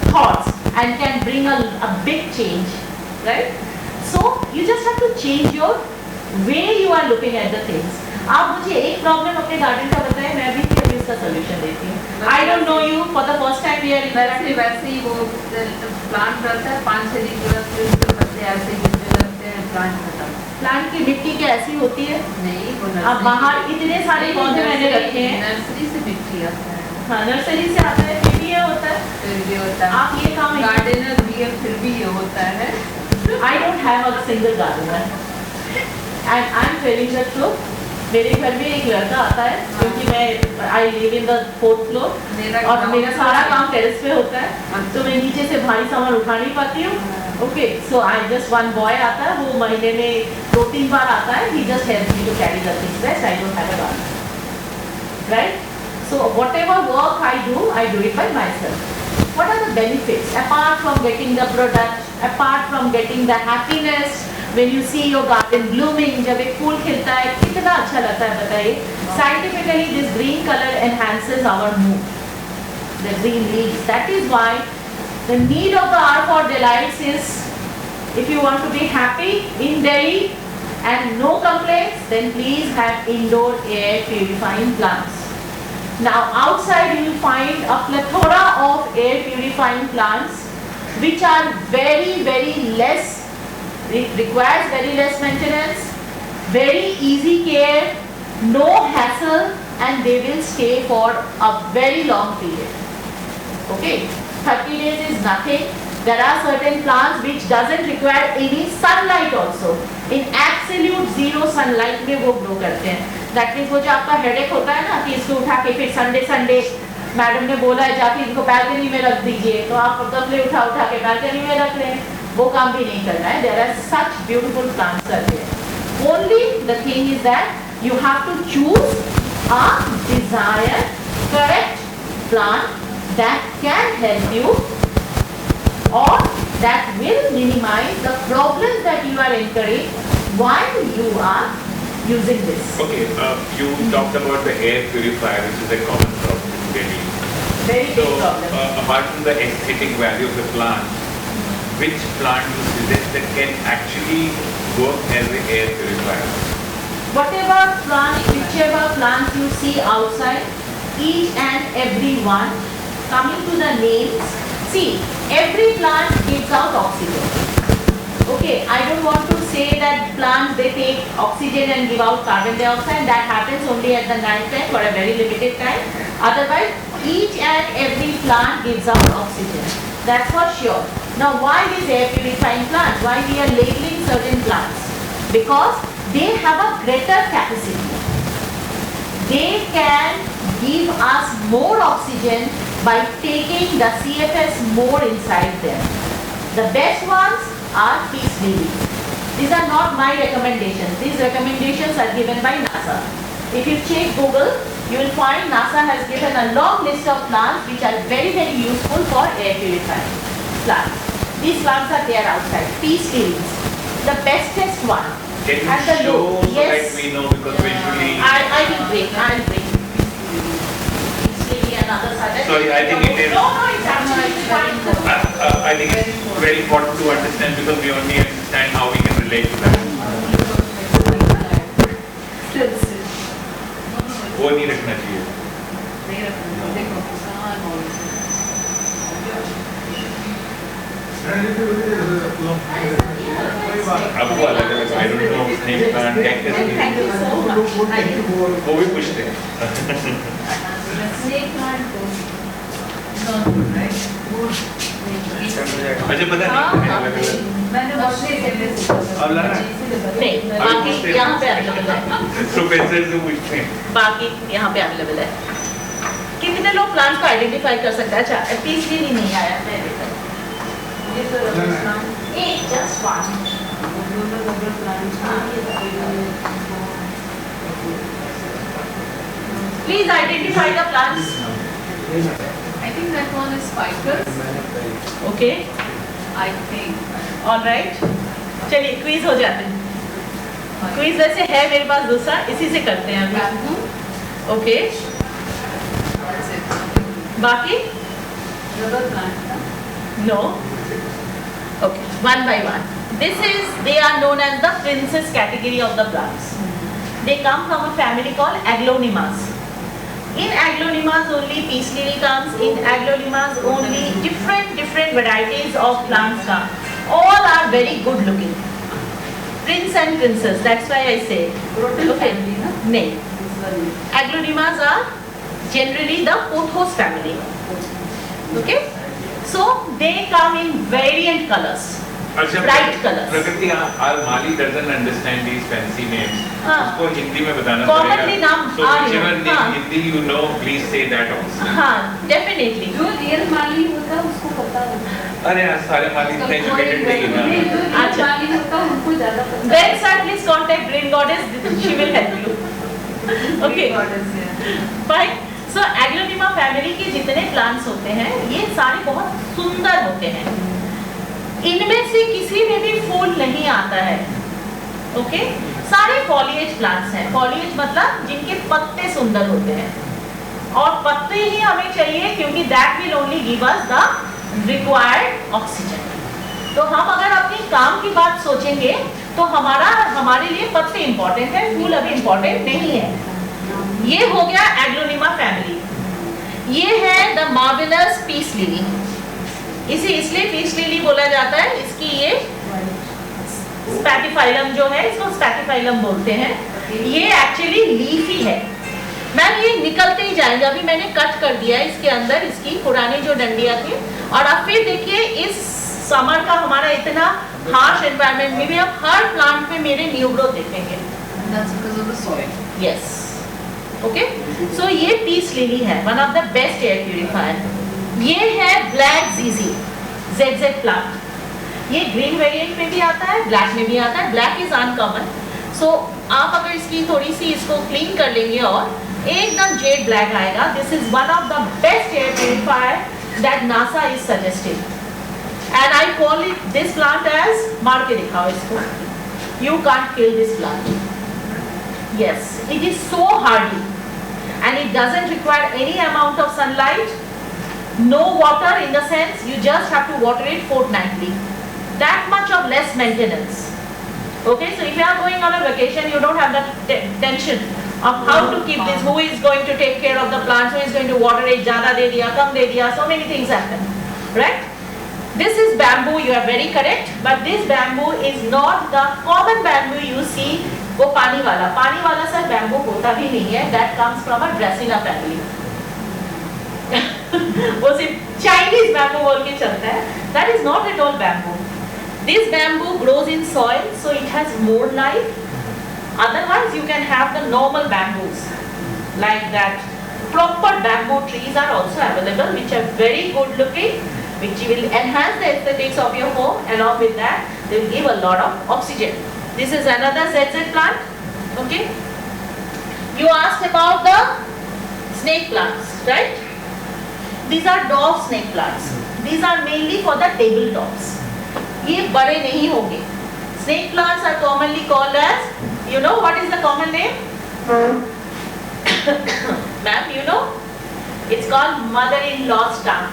thoughts and can bring a big change, right? So you just have to change your way you are looking at the things. आप मुझे एक problem अपने garden का बताएं, मैं भी फिर इसका सोल्यूशन देती हूँ. I don't know you for the first time we are interacting.
वैसे ही वो प्लांट रहता है 5-6 दिन के बाद फिर उसके पत्ते ऐसे गिरने लगते हैं, प्लांट खत्म.
प्लांट की मिट्टी क्या ऐसी होती है?
नहीं वो
अब बाहर इतने सारे पौधे मैंने रखे हैं.
नर्सरी से मिट्टी आता है.
हाँ, नर्सरी से आता है, फिर भी ये होता है.
फिर भी होता है.
आप ये काम
गार्डनर भी है, फिर भी ये होता है.
I don't have a single gardener and I'm telling the truth. मेरे घर में एक लड़का आता है क्योंकि मैं I live in the 4th floor और मेरा सारा काम टेरेस पे होता है, तो मैं नीचे से भारी सामान उठा नहीं पाती हूँ. Okay, so I just one boy आता है, वो महीने में 2-3 बार आता है. He just helps me to carry the things. Best I don't have a gardener, right? So whatever work I do it by myself. What are the benefits apart from getting the product, apart from getting the happiness when you see your garden blooming? जब एक फूल खिलता है कितना अच्छा लगता है बताइए. Scientifically this green color enhances our mood. The green leaves. That is why the need of the hour for delights is, if you want to be happy in Delhi and no complaints, then please have indoor air purifying plants. Now outside you will find a plethora of air purifying plants which are very less, it requires very less maintenance, very easy care, no hassle, and they will stay for a very long period. Okay, 30 days is nothing. There are certain plants which doesn't require any sunlight also. In absolute zero sunlight में वो grow करते हैं. That means वो जो आपका headache होता है ना कि इसको उठा के फिर संडे मैडम ने बोला है जाके इनको balcony में रख दीजिए, तो आप गमले उठा के balcony में रख लें, वो काम भी नहीं करना है. There are such beautiful plants are there. Only the thing is that you have to choose a desired correct plant that can help you or that will minimize the problems that you are incurring while you are using this.
Okay, you talked about the air purifier, which is a common problem in Delhi.
Very
So,
big problem.
apart from the aesthetic value of the plant, which plant you suggest that can actually work as an air purifier?
Whatever plant, whichever plants you see outside, each and every one, coming to the names, see, every plant gives out oxygen. Okay, I don't want to say that plants they take oxygen and give out carbon dioxide. That happens only at the night time for a very limited time. Otherwise, each and every plant gives out oxygen. That's for sure. Now, why these air purifying plants? Why we are labeling certain plants? Because they have a greater capacity. They can give us more oxygen by taking the CFS more inside them. The best ones are peace lilies. These are not my recommendations. These recommendations are given by NASA. If you check Google, you will find NASA has given a long list of plants which are very useful for air purifying plants. These plants are there outside. Peace lilies, the bestest one.
Can you
And the
show
low-
so
yes.
that we know, because visually...
I will bring. Peace lily and others are there.
Sorry, I think it is-
No, it's absolutely fine.
I think it's very important to understand, because we only understand how we can relate to that. वो नहीं रखना चाहिए.
नहीं रखना. देखो किसान और
अब वो अलग अलग, I don't know, snake plant, cactus
Thank
plant,
you so much.
वो भी पूछते हैं.
snake plant is not good, right? Wood.
अच्छा पता नहीं
मैंने बहुत से
अब लाना
नहीं, बाकी यहाँ पे अवेलेबल है,
प्रोफेसर से पूछते हैं।
बाकी यहाँ पे अवेलेबल है। कितने लोग प्लांट्स को आइडेंटिफाई कर सकते हैं? अच्छा, पीस भी नहीं आया मैं एक just one. Please identify the plants.
I think that one is spikers.
Okay,
I think.
all right. चलिए क्विज हो जाते हैं। क्विज वैसे है मेरे पास दूसरा, इसी से करते हैं अभी।
Bamboo.
Okay,
That's it.
बाकी
Rubber plant.
no. Okay, one by one. They are known as the princess category of the plants. They come from a family called Aglaonimas. In Aglaonimas only peace lily comes. In Aglaonimas only different varieties of plants come. All are very good looking. Prince and princess. That's why I say.
Crotal
Okay.
family, no?
No.
This one.
Aglaonimas are generally the pothos family. Okay. So they come in variant colors.
अच्छा
Bright colours.
प्रकृति our Mali doesn't understand these fancy names.
हाँ.
उसको हिंदी में बताना
Commonly नाम
So
आ रहे
whichever
हैं,
name
हाँ.
Hindi you know, please say that also.
हाँ, definitely.
जो रियल माली होता है उसको पता होता है।
अरे यार सारे माली इतने educated नहीं है
नहीं,
ना।
जो रियल
अच्छा.
माली होता है उनको ज्यादा पता
Then sir, please contact Green Goddess. She will help you. Okay. Fine. So Aglaonema family के जितने plants होते हैं, ये सारे बहुत सुंदर होते हैं। इनमें से किसी में भी फूल नहीं आता है। ओके, सारे फॉलिएज प्लांट्स हैं। फॉलिएज मतलब जिनके पत्ते सुंदर होते हैं, और पत्ते ही हमें चाहिए क्योंकि that will only give us the required oxygen. तो हम अगर अपने काम की बात सोचेंगे तो हमारे लिए पत्ते इंपॉर्टेंट है, फूल अभी इंपॉर्टेंट नहीं है। ये हो गया एग्लोनिमा फैमिली। ये है द मार्वेलस पीस लिली। इसे इसलिए पीस लिली बोला जाता है, इसकी ये स्पैटिफाइलम जो है, इसको स्पैटिफाइलम बोलते हैं। ये एक्चुअली लीफी है। मैम ये निकलते ही जाएंगे, अभी मैंने कट कर दिया है इसके अंदर इसकी पुरानी जो डंडियां थी। और अब फिर देखिए इस समर का हमारा इतना हार्श एनवायरनमेंट में भी अब हर प्लांट में मेरे न्यू ग्रोथ देखेंगे।
That's because of the soil.
Yes, okay. So ये पीस लिली है, one of the best air purifier. ये है ब्लैक जीजी जेड प्लांट। ये ग्रीन वेरिएंट में भी आता है, ब्लैक में भी आता है। Black is uncommon. सो आप अगर इसकी थोड़ी सी इसको क्लीन कर लेंगे और एकदम जेड ब्लैक आएगा। This is one of the best air purifier that NASA is suggesting, and I call it this plant as, मार के दिखाओ इसको, you can't kill this plant. Yes, it is so hardy and it doesn't require any amount of sunlight, no water, in the sense you just have to water it fortnightly. That much of less maintenance. Okay, so if you are going on a vacation, you don't have the tension of how to keep this, who is going to take care of the plants, who is going to water it, ज़्यादा दे दिया, कम दे दिया, so many things happen, right? This is bamboo, you are very correct, but this bamboo is not the common bamboo you see. वो पानी वाला sir bamboo होता भी नहीं है, that comes from a Dracaena family. वो सिर्फ चाइनीज बैम्बू बोल के चलता है, that is not at all bamboo. This bamboo grows in soil, so it has more life. Otherwise, you can have the normal bamboos like that. Proper bamboo trees are also available, which are very good looking, which will enhance the aesthetics of your home. Along with that, they will give a lot of oxygen. This is another ZZ plant. Okay. You asked about the snake plants, right? These are dwarf snake plants. These are mainly for the tabletops. ये बड़े नहीं होंगे. Snake plants are commonly called as, you know what is the common name? Ma'am, you know? It's called mother-in-law's tongue.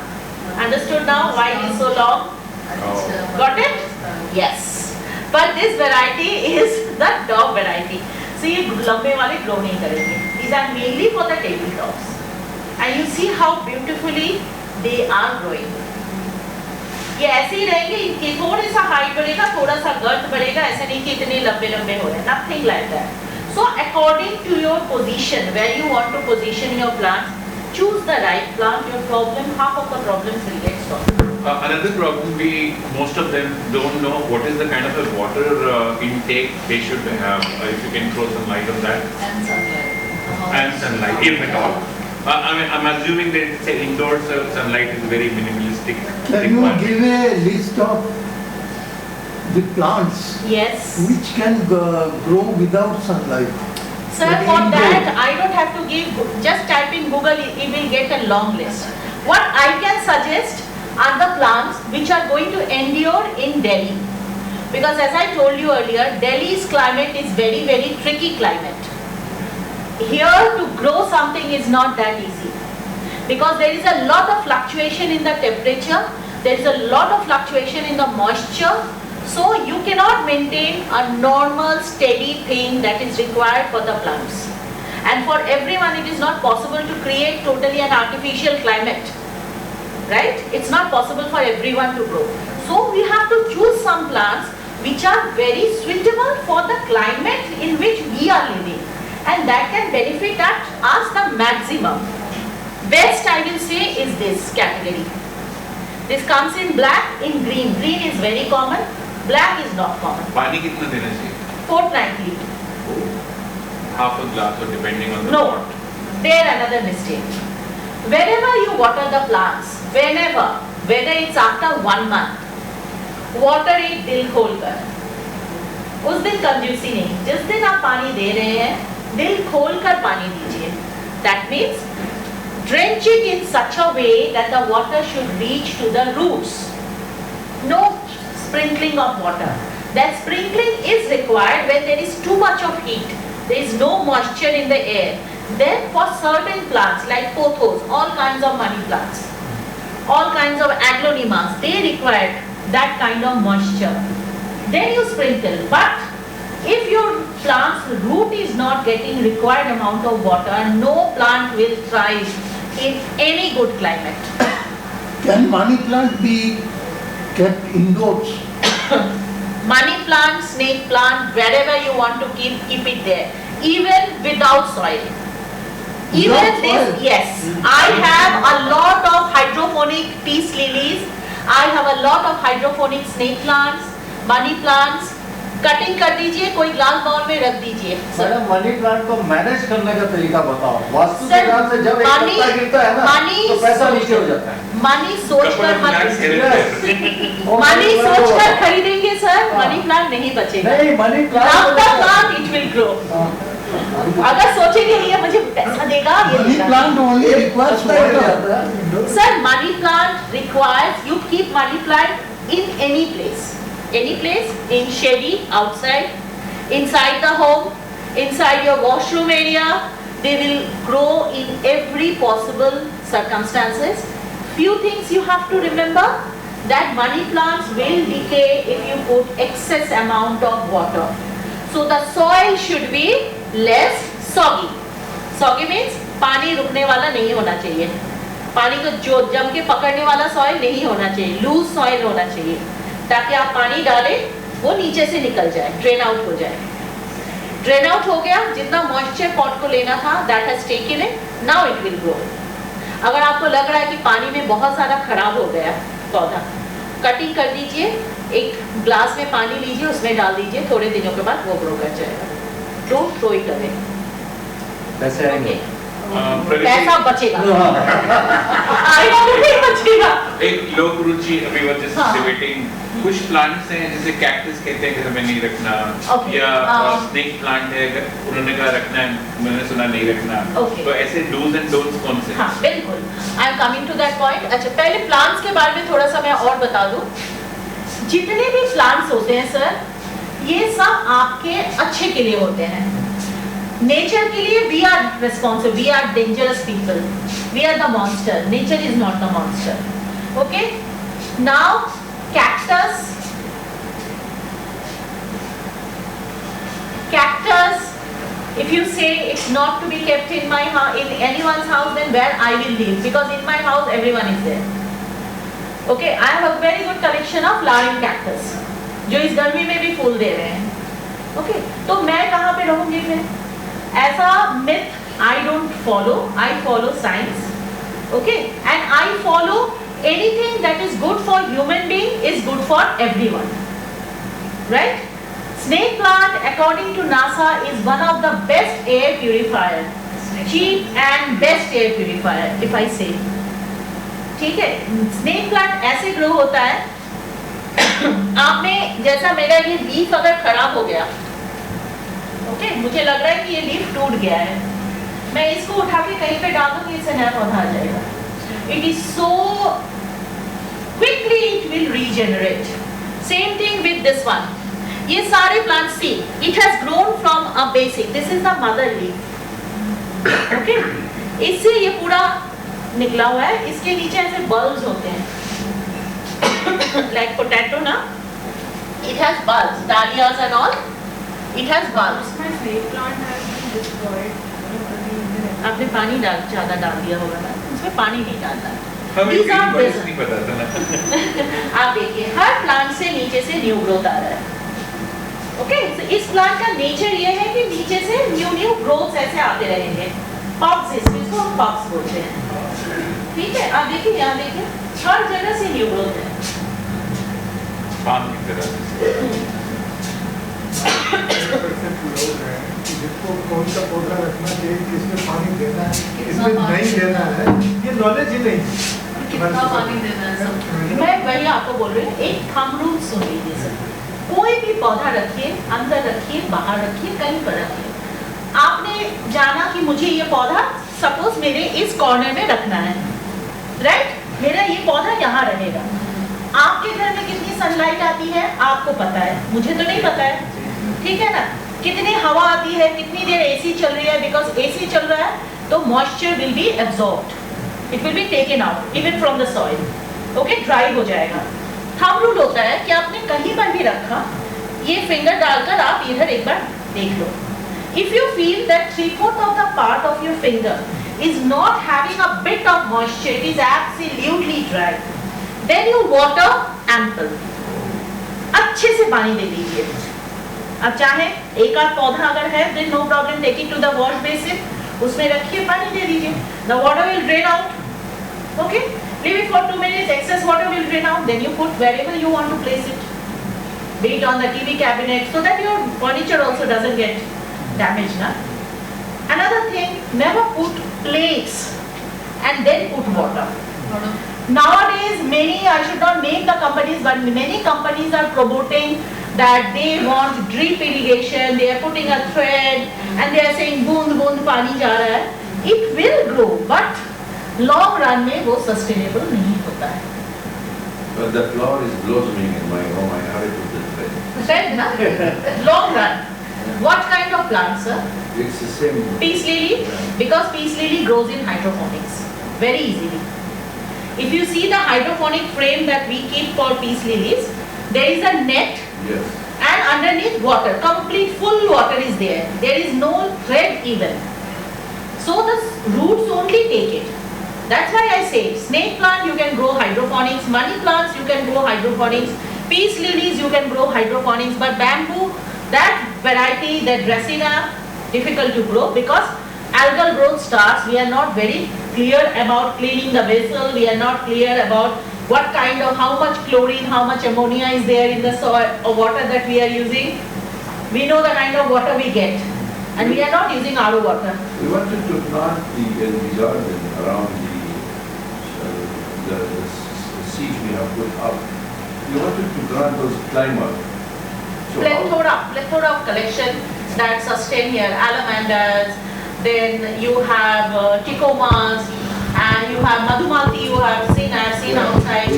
Understood now why it is so long? Got it? Yes. But this variety is the dog variety. So ये लंबे वाले grow नहीं करेंगे. These are mainly for the tabletops. And you see how beautifully they are growing. ये ऐसे ही रहेंगे, इनकी थोड़ी सा हाइट बढ़ेगा, थोड़ा सा गर्थ बढ़ेगा, ऐसे नहीं कि इतने लंबे लंबे हो रहे हैं. Nothing like that. So according to your position, where you want to position your plants, choose the right plant. Your problem, half of the problems will get solved.
Another problem, most of them don't know what is the kind of a water intake they should have. If you can throw some light on that.
And sunlight.
And sunlight, if at all. I'm assuming that say indoors sunlight is very minimalistic.
Can you
requirement.
give a list of the plants
Yes.
which can grow without sunlight?
Sir,
Like
for
indoor.
that, I don't have to give, just type in Google, you will get a long list. What I can suggest are the plants which are going to endure in Delhi. Because as I told you earlier, Delhi's climate is very, very tricky climate. Here to grow something is not that easy. Because there is a lot of fluctuation in the temperature, there is a lot of fluctuation in the moisture, so you cannot maintain a normal steady thing that is required for the plants. And for everyone it is not possible to create totally an artificial climate, right? It's not possible for everyone to grow. So we have to choose some plants which are very suitable for the climate in which we are living, and that can benefit us the maximum. Best I will say is this category. This comes in black, in green. Green is very common, black is not common.
पानी कितना देना चाहिए?
Fortnightly.
Half a glass or depending on the
No,
pot.
there another mistake. Whenever you water the plants, whenever, whether it's after 1 month, water it दिल खोल कर. उस दिन कंजूसी नहीं, जिस दिन आप पानी दे रहे हैं, दिल खोल कर पानी दीजिए. That means drench it in such a way that the water should reach to the roots. No sprinkling of water. That sprinkling is required when there is too much of heat. There is no moisture in the air. Then for certain plants like pothos, all kinds of money plants, all kinds of aglaonemas, they require that kind of moisture. Then you sprinkle. But if your plant's root is not getting required amount of water, no plant will thrive in any good climate.
Can money plant be kept indoors?
Money plant, snake plant, wherever you want to keep it there, even without soil. Even
Without
this,
soil?
yes. I have a lot of hydroponic peace lilies. I have a lot of hydroponic snake plants, money plants. Cutting कर दीजिए, कोई glass bowl में रख दीजिए.
Madam money plant को manage करने का तरीका बताओ. वास्तु के
Sir,
हिसाब से जब एक
money-
पत्ता गिरता है ना
money
तो पैसा
सोच-
नीचे हो जाता है.
मनी सोच
Couple
कर
of
मत
plants here and
वो
मनी
money plant
सोच
होता
कर
है.
खरीदेंगे सर,
हाँ.
मनी प्लांट नहीं बचेगा.
नहीं money
Love the
plant
plant, it will grow. अगर सोचेंगे ये मुझे पैसा देगा, ये
Money
देगा.
plant only requires water.
Sir, money plant requires you keep money plant in any place, in shady, outside, inside the home, inside your washroom area. They will grow in every possible circumstances. Few things you have to remember, that money plants will decay if you put excess amount of water. So the soil should be less soggy. Soggy means पानी रुकने वाला नहीं होना चाहिए. पानी को जो जम के पकड़ने वाला सॉइल नहीं होना चाहिए, लूज सॉइल होना चाहिए, ताकि आप पानी डालें वो नीचे से निकल जाए, ड्रेन आउट हो जाए. ड्रेन आउट हो गया, जितना मॉइस्चर पॉट को लेना था that has taken it, now it will grow. अगर आपको लग रहा है कि पानी में बहुत सारा खराब हो गया पौधा, कटिंग कर दीजिए, एक ग्लास में पानी लीजिए, उसमें डाल दीजिए, थोड़े दिनों के बाद वो ग्रो कर जाएगा. Don't throw it away.
पैसे आएंगे.
पैसा बचेगा. आएगा तो नहीं बचेगा.
एक लोक रुचि अभी वो जस्ट
हाँ.
डिबेटिंग कुछ प्लांट्स हैं जैसे कैक्टस कहते हैं घर में नहीं रखना
Okay.
या
हाँ.
स्नेक प्लांट है उन्होंने कहा रखना है मैंने सुना नहीं रखना.
Okay.
तो ऐसे डूज एंड डोंट्स कौन से?
हाँ बिल्कुल. I am coming to that point. अच्छा पहले प्लांट्स के बारे में थोड़ा सा मैं और बता दूं. जितने भी प्लांट्स होते हैं सर, ये सब आपके अच्छे के लिए होते हैं. नेचर के लिए we are responsible, we are dangerous people, we are the monster. Nature is not the monster. Okay. Now cactus, if you say it's not to be kept in my house, in anyone's house, then where I will live, because in my house everyone is there. Okay, I have a very good collection of flowering cactus जो इस गर्मी में भी फूल दे रहे हैं. Okay, तो मैं कहाँ पे रहूँगी फिर? ऐसा myth I don't follow. I follow science. Okay, and I follow anything that is good for human being is good for everyone, right? Snake plant, according to NASA, is one of the best air purifier, cheap and best air purifier, if I say. ठीक है, snake plant ऐसे grow होता है, आपने जैसा मेरा ये leaf अगर खराब हो गया, ओके, मुझे लग रहा है कि ये लीफ टूट गया है, मैं इसको उठा के कहीं पे डाल दूंगी, इससे नया पौधा आ जाएगा. It is so quickly it will regenerate. Same thing with this one. ये सारे plants see, it has grown from a basic. This is the mother leaf. Okay? इससे ये पूरा निकला हुआ है, इसके नीचे ऐसे bulbs होते हैं. Like potato ना, it has bulbs, dahlias and all. It has bulbs.
My snake plant has been destroyed.
आपने पानी ज़्यादा डाल दिया होगा ना, उसमें पानी नहीं डालना.
हमें
These are
green bodies
this-
नहीं पता था ना.
आप देखिए, हर प्लांट से नीचे से न्यू ग्रोथ आ रहा है. ओके, तो इस प्लांट का नेचर ये है कि नीचे से न्यू ग्रोथ्स ऐसे आते रहेंगे. पॉप्स, इसको हम पॉप्स बोलते हैं. ठीक है, आप देखिए, यहाँ देखिए, हर जगह से न्यू ग्रोथ है.
पान की तरह.
जिसको कौन सा पौधा रखना चाहिए, किसमें पानी देना है,
कितना
किसमें
पानी
नहीं देना है, ये नॉलेज ही नहीं.
कितना पानी देना है सब.
मैं वही आपको बोल रही हूँ, एक थंब रूल सुन लीजिए सर. कोई भी पौधा रखिए, अंदर रखिए, बाहर रखिए, कहीं पर रखिए. आपने जाना कि मुझे ये पौधा सपोज मेरे इस कॉर्नर में रखना है, राइट? मेरा ये पौधा यहाँ रहेगा. आपके घर में कितनी सनलाइट आती है आपको पता है, मुझे तो नहीं पता है. ठीक है ना? कितनी हवा आती है, कितनी देर एसी चल रही है, बिकॉज एसी चल रहा है तो moisture will be absorbed, it will be taken out even from the soil. Okay, dry हो जाएगा. थंब रूल होता है कि आपने कहीं पर भी रखा, ये फिंगर डालकर आप इधर एक बार देख लो. If you feel that 3/4 of the part of your finger is not having a bit of moisture, it is absolutely dry, then you water ample. अच्छे से पानी दे दीजिए. अब चाहे एक आध पौधा अगर है, then no problem, take it to the wash basin, उसमें रखिए, पानी दे दीजिए. The water will drain out. Okay? Leave it for 2 minutes, excess water will drain out, then you put wherever you want to place it. Be it on the TV cabinet, so that your furniture also doesn't get damaged. Na? Another thing, never put plates and then put water. Nowadays, I should not name the companies, but many companies are promoting that they want drip irrigation, they are putting a thread and they are saying बूंद बूंद पानी जा रहा है. It will grow, but long run में वो sustainable नहीं होता है.
But the flower is blossoming in my home, I have it with the thread.
Right, na? Long run. What kind of plants, sir?
It's the same.
Peace lily, because peace lily grows in hydroponics very easily. If you see the hydroponic frame that we keep for peace lilies, there is a net
Yes.
and underneath water, complete full water is there. There is no thread even. So the roots only take it. That's why I say snake plant you can grow hydroponics, money plants you can grow hydroponics, peace lilies you can grow hydroponics, but bamboo, that variety, that Dracaena, difficult to grow because algal growth starts. We are not very clear about cleaning the vessel. We are not clear about what kind of, how much chlorine, how much ammonia is there in the soil or water that we are using. We know the kind of water we get, and we are not using RO water.
We wanted to plant the garden around the seeds we have put up. We wanted to plant those climber. So
Plethora of collection that sustain here, alamanders, then you have ticomas, and you have madhumalti, you have seen, I have seen outside.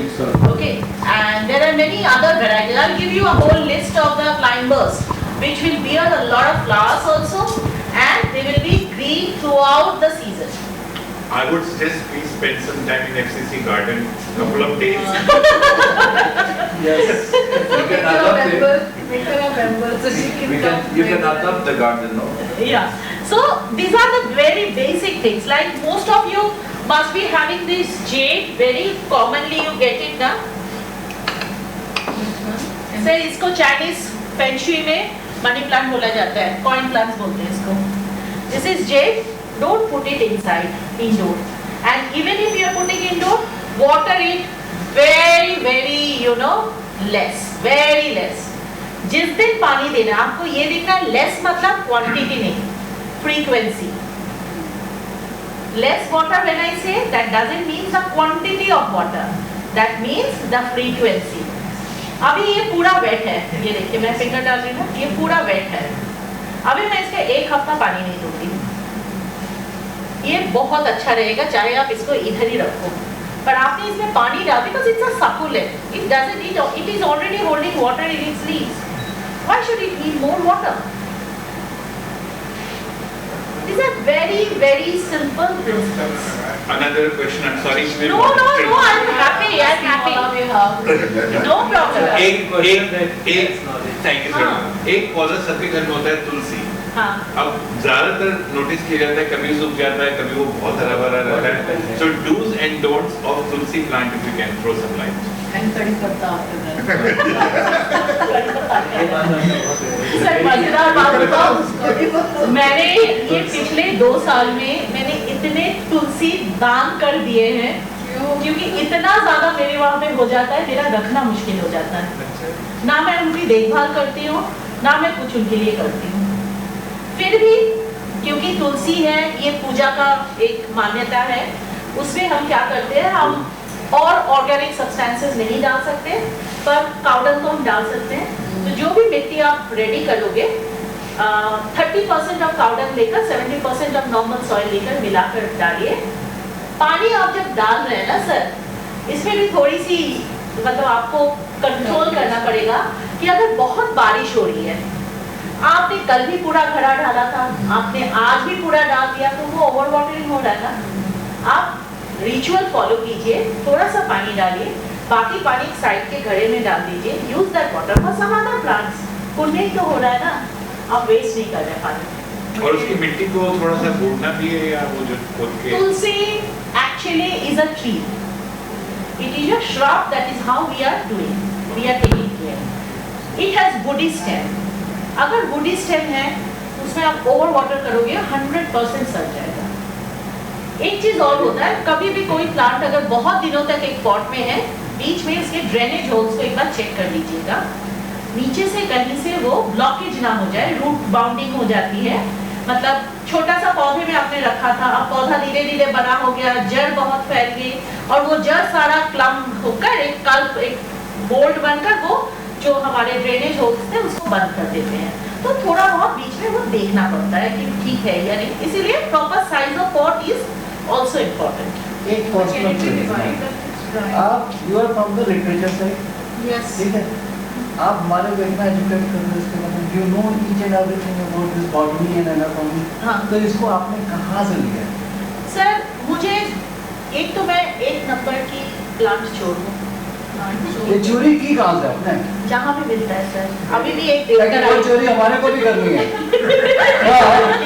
Okay, and there are many other varieties. I'll give you a whole list of the climbers, which will bear a lot of flowers also, and they will be green throughout the season.
I would suggest please spend some time in FCC garden, couple of days.
yes, you can adopt it.
Make her a member so she can
You
come.
can adopt the garden, no?
Yeah. So these are the very basic things. Like most of you must be having this jade. Very commonly you get it now. Sir इसको Chinese feng shui में money plant बोला जाता है, coin plants बोलते हैं इसको. This is Z. Don't put it inside, indoor. And even if you are putting indoor, water it very very less, very less. जिस दिन पानी देना आपको ये देखना less मतलब quantity नहीं, frequency. Less water when I say, that doesn't mean the quantity of water, that means the frequency. अभी ये पूरा wet है, ये देखिए मैं finger डाल रही हूँ ना, ये पूरा wet है. अभी मैं इसका 1 हफ्ता पानी नहीं दूंगी. ये बहुत अच्छा रहेगा चाहे आप इसको इधर ही रखो, पर आपने इसमें पानी डाल because it's a succulent. It doesn't need, it is already holding water in its leaves. Why should it need more water? These are very very simple principles.
Another question, I'm sorry.
No, I'm happy. No problem.
Thank you sir. एक पौधा सबके घर में होता है तुलसी.
हाँ.
अब ज्यादातर नोटिस किया जाता है कभी सूख जाता है कभी वो बहुत हरा भरा रहता है. So do's and don'ts of tulsi plant if you can throw some light.
And कड़ी पत्ता after that.
सर मजेदार बात बताओ, मैंने ये पिछले 2 साल में मैंने इतने तुलसी दान कर दिए हैं क्योंकि इतना ज्यादा मेरे वहाँ पे हो जाता है, मेरा रखना मुश्किल हो जाता है. ना मैं उनकी देखभाल करती हूँ ना मैं कुछ उनके लिए करती हूँ. फिर भी क्योंकि तुलसी है, ये पूजा का एक मान्यता है, उसमें हम क्या करते हैं, हम और ऑर्गेनिक सब्सटेंसेस नहीं डाल सकते, पर काउडंग तो हम डाल सकते हैं. तो जो भी मिट्टी आप रेडी करोगे 30% ऑफ काउडंग लेकर 70% ऑफ नॉर्मल सॉइल लेकर मिलाकर डालिए. पानी आप जब डाल रहे हैं ना सर, इसमें भी थोड़ी सी मतलब आपको कंट्रोल करना पड़ेगा कि अगर बहुत बारिश हो रही है, आपने कल भी पूरा घड़ा डाला था, आपने आज भी पूरा डाल दिया, तो वो ओवर वाटरिंग हो रहा है ना. आप रिचुअल फॉलो कीजिए, थोड़ा सा पानी डालिए, बाकी पानी साइड के घड़े में डाल दीजिए. Use that water for some other plants. पुण्य ही तो हो रहा है ना, आप वेस्ट नहीं कर रहे पानी.
और उसकी मिट्टी को थोड़ा सा बूटना भी है या वो जो खोद के.
तुलसी actually is a tree. It is a shrub, that is how we are doing. We are taking care. It has woody stem. अगर woody stem है, उसमें आप ओवर वाटर करोगे 100% सड़ जाएगा. एक चीज और होता है, कभी भी कोई प्लांट अगर बहुत दिनों तक एक पॉट में है, बीच में इसके ड्रेनेज होल्स को एक बार चेक कर लीजिएगा. नीचे से कहीं से वो ब्लॉकेज ना हो जाए, रूट बाउंडिंग हो जाती है. मतलब छोटा सा पौधे में आपने रखा था, अब पौधा धीरे धीरे बड़ा हो गया, जड़ बहुत फैल गई और वो जड़ सारा क्लम्प होकर एक बोल्ट बनकर वो जो हमारे ड्रेनेज होल्स थे उसको बंद कर देते हैं. तो थोड़ा बहुत बीच में वो देखना पड़ता है कि ठीक है या नहीं. इसीलिए proper size of pot is also important.
एक पर्सनल आप you are from the literature side.
Yes.
ठीक है, आप हमारे को इतना एजुकेट कर रहे हैं, you know each and everything about this botany and anatomy.
हाँ.
तो इसको आपने कहाँ से लिया?
सर मुझे एक तो मैं 1 नंबर की प्लांट छोड़ दूँ,
ये चोरी की कहाँ से आपने?
जहाँ भी मिलता है सर. अभी भी एक
ताकि वो चोरी हमारे को भी करनी है.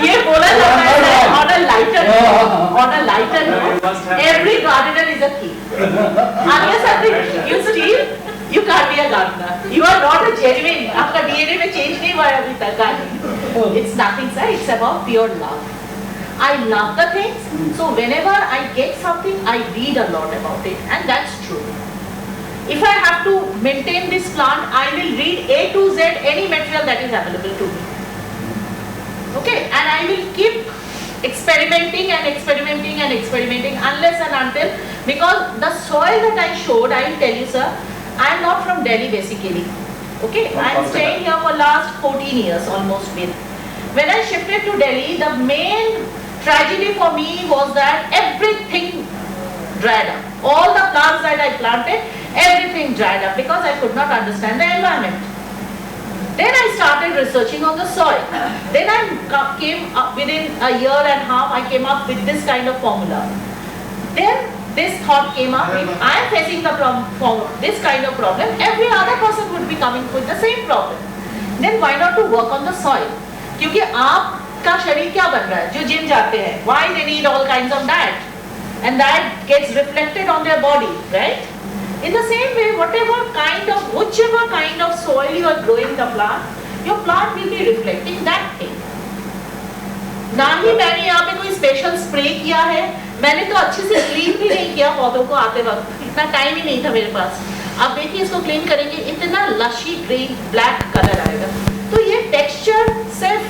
ये बोला जाता है on a lighter note, every gardener is a thief. Unless you steal, you can't be a gardener. You are not a genuine. आपका DNA में change नहीं हुआ है अभी तक. It's nothing sir, it's about pure love. I love the things, so whenever I get something, I read a lot about it, and that's true. If I have to maintain this plant, I will read A to Z any material that is available to me. Okay, and I will keep experimenting unless and until, because the soil that I showed, I will tell you sir, I am not from Delhi basically. Okay, I am staying here for last 14 years almost with. When I shifted to Delhi, the main tragedy for me was that everything dried up. All the plants that I planted, everything dried up because I could not understand the environment. Then I started researching on the soil. Then I came up within a year and a half, I came up with this kind of formula. Then this thought came up, if I am facing this kind of problem, every other person would be coming with the same problem. Then why not to work on the soil? क्योंकि आपका शरीर क्या बन रहा है? जो gym जाते हैं, why they need all kinds of diet? And that gets reflected on their body, right? In the same way, whichever kind of soil you are growing the plant, your plant will be reflecting that thing. ना ही मैंने यहाँ पे कोई special spray किया है, मैंने तो अच्छे से क्लीन भी नहीं किया पौधों को आते वक्त, इतना टाइम ही नहीं था मेरे पास। अब देखिए इसको क्लीन करेंगे, इतना लशी ग्रीन ब्लैक कलर आएगा। तो ये टेक्सचर सिर्फ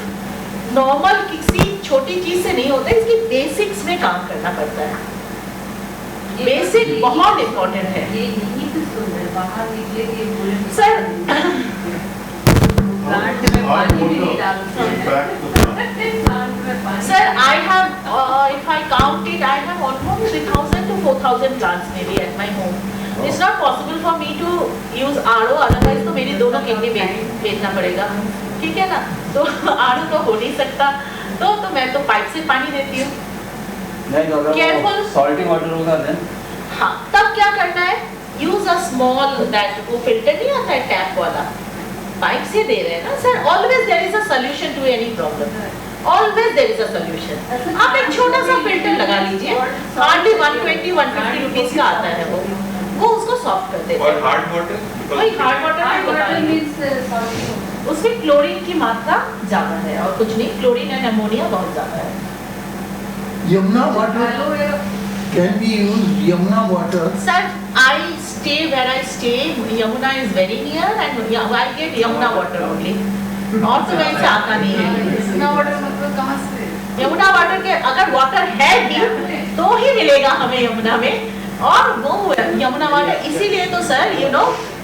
नॉर्मल किसी छोटी चीज से नहीं होता, इसकी बेसिक्स में काम करना पड़ता है। बेसिक बहुत इम्पोर्टेंट है।
ये यही तो सुंदर बाहर निकले ये बोले
सर
प्लांट में पानी भी नहीं डालते हैं। प्लांट में पानी
Sir, I have, if I count it, I have almost 3,000 to 4,000 plants maybe at my home. It's not possible for me to use RO, otherwise तो मेरी दोनों किडनी बेचना पड़ेगा, ठीक है ना? तो RO तो हो नहीं सकता, तो मैं तो पाइप से पानी देती हूँ। Careful.
सॉल्टी वाटर होगा देन
हाँ, तब क्या करना है? Use a small that वो फिल्टर नहीं आता है टैप वाला, पाइप से दे रहे हैं ना sir. Always there is a solution to any problem. Always there is a solution. आप एक छोटा सा फिल्टर लगा लीजिए, हार्डली 120-150 रुपीज का आता है वो उसको सॉफ्ट कर देते
और
हैं।
हार्ड वाटर,
वही हार्ड वाटर
मीन्स सॉल्टी
उसमें क्लोरीन की मात्रा ज्यादा है और कुछ नहीं, क्लोरीन एंड अमोनिया बहुत ज्यादा है।
Yamuna water,
aloe vera
can we use Yamuna water?
Sir, I stay where I stay. Yamuna is very near and I get Yamuna water only. और तो वैसे आता नहीं है।
इतना वाटर मतलब कहाँ से?
यमुना वाटर के अगर वाटर है भी तो ही मिलेगा हमें यमुना में, और वो यमुना वाटर इसीलिए तो sir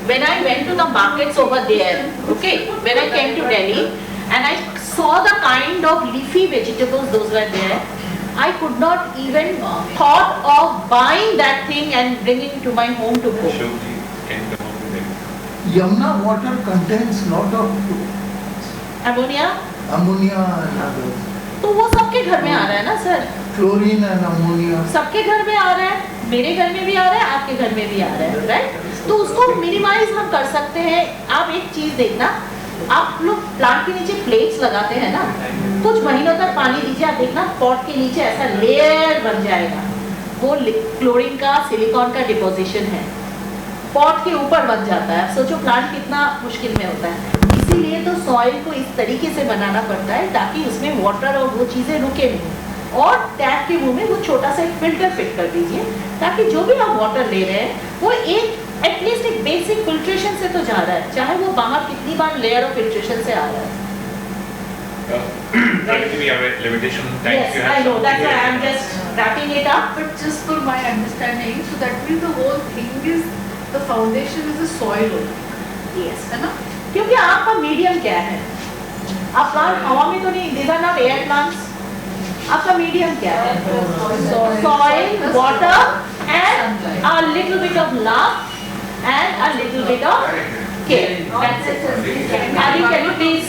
when I went to the markets over there, okay, when I came to Delhi and I saw the kind of leafy vegetables those were there, I could not even thought of buying that thing and bringing to my home to cook.
Ashok ji can come up with it.
Yamuna water contains lot of
Ammonia,
ammonia and others.
तो वो सबके घर में आ रहा है ना sir,
Chlorine and ammonia.
सबके घर में आ रहा है, मेरे घर में भी आ रहा है, आपके घर में भी आ रहा है, राइट? तो उसको मिनिमाइज हम कर सकते हैं। आप एक चीज देखना, आप लोग प्लांट के नीचे प्लेट्स लगाते हैं ना, कुछ महीनों तक पानी दीजिए, आप देखना पॉट के नीचे ऐसा लेयर बन जाएगा, वो क्लोरीन का सिलिकॉन का डिपोजिशन है, पॉट के ऊपर बन जाता है। सोचो प्लांट कितना मुश्किल में होता है। इसीलिए तो सॉइल को इस तरीके से बनाना पड़ता है ताकि उसमें वाटर और वो चीजें रुके नहीं, और टैप के मुंह में वो छोटा सा एक फिल्टर फिट कर दीजिए ताकि जो भी आप वाटर ले रहे हैं वो एक एटलीस्ट एक बेसिक फिल्ट्रेशन से तो जा रहा है, चाहे वो बाहर कितनी बार लेयर ऑफ फिल्ट्रेशन से आ रहा है।
Pragati, we have a limitation on time.
Yes,
You have
I know.
something
That's why
to
I'm
add?
just wrapping it up.
But just for my understanding, so that means the whole thing is the foundation is the soil only,
Yes.
है ना?
क्योंकि आपका medium क्या है? आप plant हवा में तो नहीं, these are not air plants. आपका मीडियम क्या है? Soil, water, and a little bit of love and a little bit of care. That's it. Adi, can you please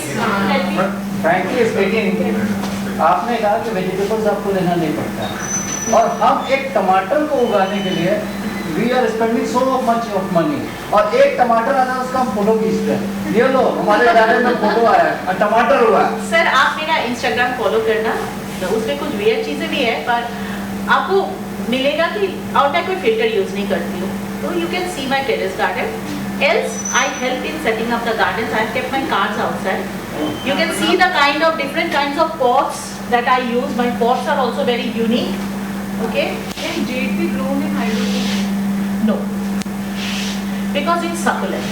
help me?
Frankly speaking, आपने कहा कि वेजिटेबल्स आपको लेना नहीं पड़ता है, और हम एक टमाटर को उगाने के लिए we are spending so much of money, और एक टमाटर आता है उसका हम फोटो खींचते हैं, ये लो हमारे गार्डन में फोटो आया है और टमाटर हुआ।
सर आप मेरा इंस्टाग्राम फॉलो करना, तो उसमें कुछ वियर चीजें भी है, पर आपको मिलेगा कि और मैं कोई फिल्टर यूज नहीं करती हूँ, तो you can see my terrace garden. Else, I help in setting up the gardens. I have kept my cards outside. You can see the kind of different kinds of pots that I use. My pots are also very unique. Okay?
Can jade be grown in hydroponics?
No, because it's succulent.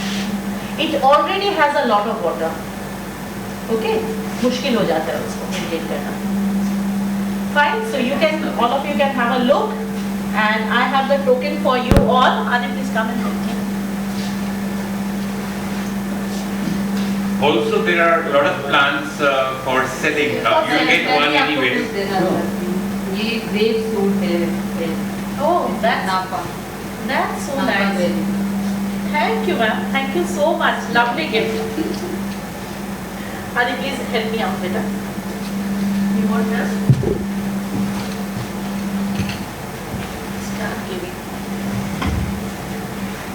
It already has a lot of water. Okay? मुश्किल हो जाता है उसको maintain करना. Fine. So you can, all of you can have a look, and I have the token for you all. Adi, please come and help me.
Also, there are a lot of plants for selling. You get one anywhere.
ये grapefruit है,
Oh, that's
नापा
that's so
नापा
nice.
Berry.
Thank you, ma'am. Thank you so much. Lovely gift. Adi, please help me out with that. You want help? Start giving.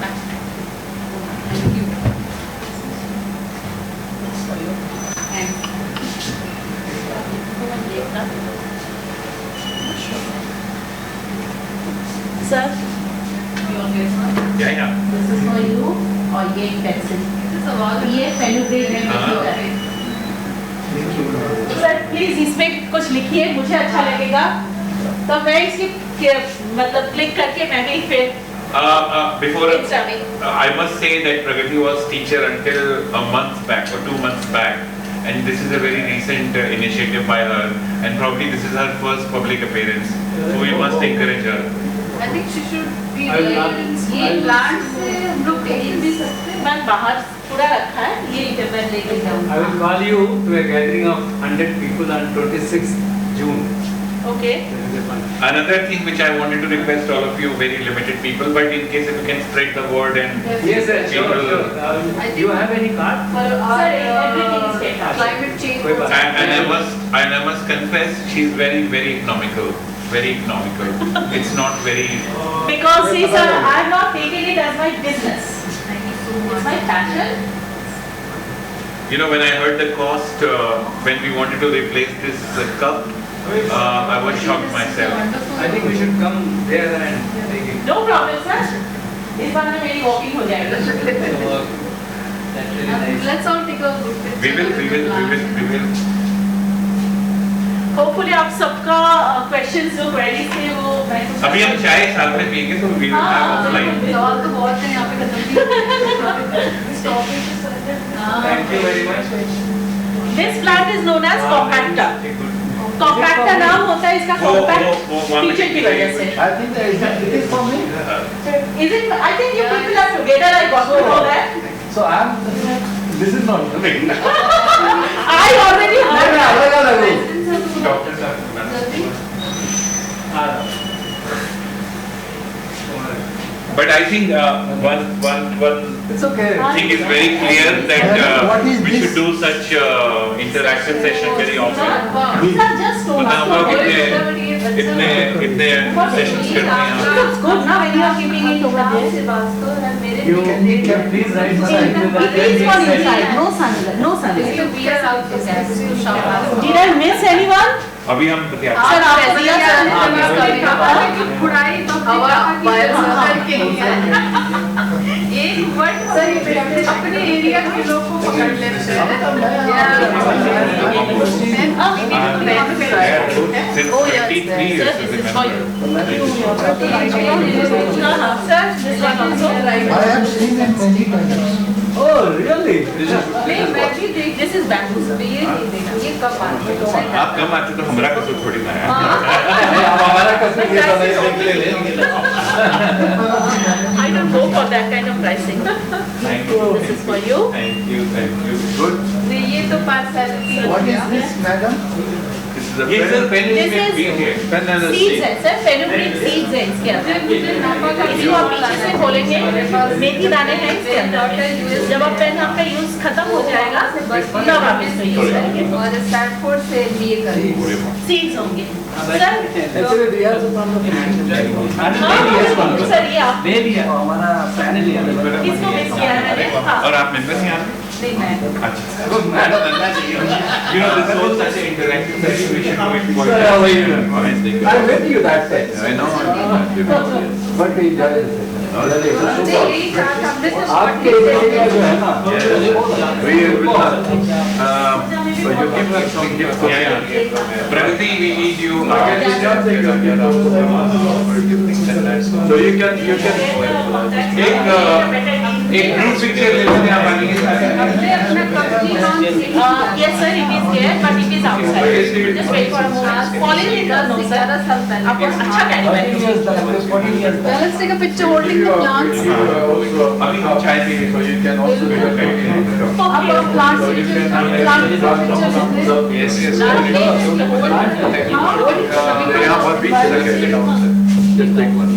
Back.
Thank you.
It's for you.
Thanks.
Go and take that. Sir, you want this one?
Yeah, yeah.
This is for you, और ये pencil.
This is a lot.
ये fenugreek है
हाँ।
Sir please इसमें कुछ लिखिए, मुझे अच्छा लगेगा तो मैं इसकी मतलब क्लिक करके मैं भी फिर
Before,
Insta में
I must say that Pragati was teacher until a month back or 2 months back, and this is a very recent initiative by her, and probably this is her first public appearance, so we must encourage her.
I think she should be
I will
like,
not-
ये plant से हम लोग take भी सकते हैं।
मैं बाहर पूरा रखा है ये मैं लेके
I
जाऊँ
will call you to a gathering of 100 people on 26th June.
Okay
There is a fun.
Another thing which I wanted to request all of you, very limited people, but in case if you can spread the word and
Yes, sir, sure,
People-
sure.
I think-
You have any card?
For
Sir, everything is taken.
climate change.
कोई बात
and I must confess, she's very economical, very economical. It's not very.
because see sir I am not taking it as my business
Thank you so
it's
much.
my passion
You know, when I heard the cost, when we wanted to replace this cup, I was shocked myself.
Wonderful.
I think we should come there and take it.
no problem sir इस बार में मेरी walking हो जाएगा
So, that's really nice.
Let's all take a good picture.
We will.
Hopefully आप सबका questions जो queries थे वो मैं
अभी हम चाय साथ में पियेंगे तो we will have offline.
सवाल तो बहुत हैं यहाँ पे खत्म भी नहीं होते।
Thank you very much.
This plant is known as compactor
Okay, good.
Compactor नाम होता है इसका
वो
कॉम्पैक्ट
वहाँ पे
फीचर की वजह से
I think it is for me.
Is it? I think you people are together. I got to know that.
So I am. This is not coming.
I already heard that.
Doctor साहब.
हाँ.
But I think one
It's okay.
thing is very clear that
What is
we
this?
should do such interaction session very often.
These are just
वरना हम लोग
stones.
इतने sessions करते हैं.
It's good now when you are keeping it over there.
You can please write beside you that
Please one inside. No sunlight. No sunlight. Did I miss anyone?
अभी हम
Sir, आप बढ़िया
एक word सही अपने area के लोग को पकड़ लेते
since 23 years
Sir,
to
this is for
remember.
you. Sir, this one also.
I have seen it many times.
Oh, really?
नहीं मैं भी देख
This is bamboo, sir.
ये नहीं देखा ये कब आता है
आप कम आते तो हमारा कसूर थोड़ी ना है.
हमारा कसम ये तो नहीं लेंगे.
I don't go for that kind of pricing.
Thank you.
This is for you.
Thank you. Good.
नहीं ये तो पार्सलिटी
What is this, madam?
This is a
Yes, sir, pen
This
pen
is
here.
Pen and a
seeds
stick.
है sir. Fenugreek seeds है इसके अंदर.
मुझे नफा का
इसी को आप पीछे से खोलेंगे. मेथी दाने हैं इसके अंदर. जब आप पेन आपका यूज खत्म हो जाएगा तब आप इसको यूज करेंगे.
और स्टैनफोर्ड से लिए करेंगे
सीड्स होंगे. Sir
Actually, we are from the
sir ये आप
ले लिया हमारा पैनल लिया
किसको मिस किया है मैंने? हाँ.
और आप मेंबर हैं यहाँ?
नहीं मैं
अच्छा. You know, this was such an interactive session. We should do it more.
Sir, how are you? I met you that time.
I know.
But we enjoyed it. Really, it was so good.
यही कहा था हमने सिर्फ
आपके area जो है ना
So you give us some gifts. Yeah. Pragati, we need you.
So you can
एक group picture ले लेते हैं आप आगे के साथ.
हमने अपना कंपनी लॉन्च किया
Yes sir, it is there, but it is outside. Just wait for a moment. Falling in the no sir.
11 साल पहले
आपको अच्छा Cadbury.
14 years back.
Let's take a picture holding the plants.
अभी हम चाय पीएंगे.
So you can also get a picture.
अब plants plant picture लेते हैं.
Yes, yes.
Plant
यहाँ पर बीच लगे थे. Just take one.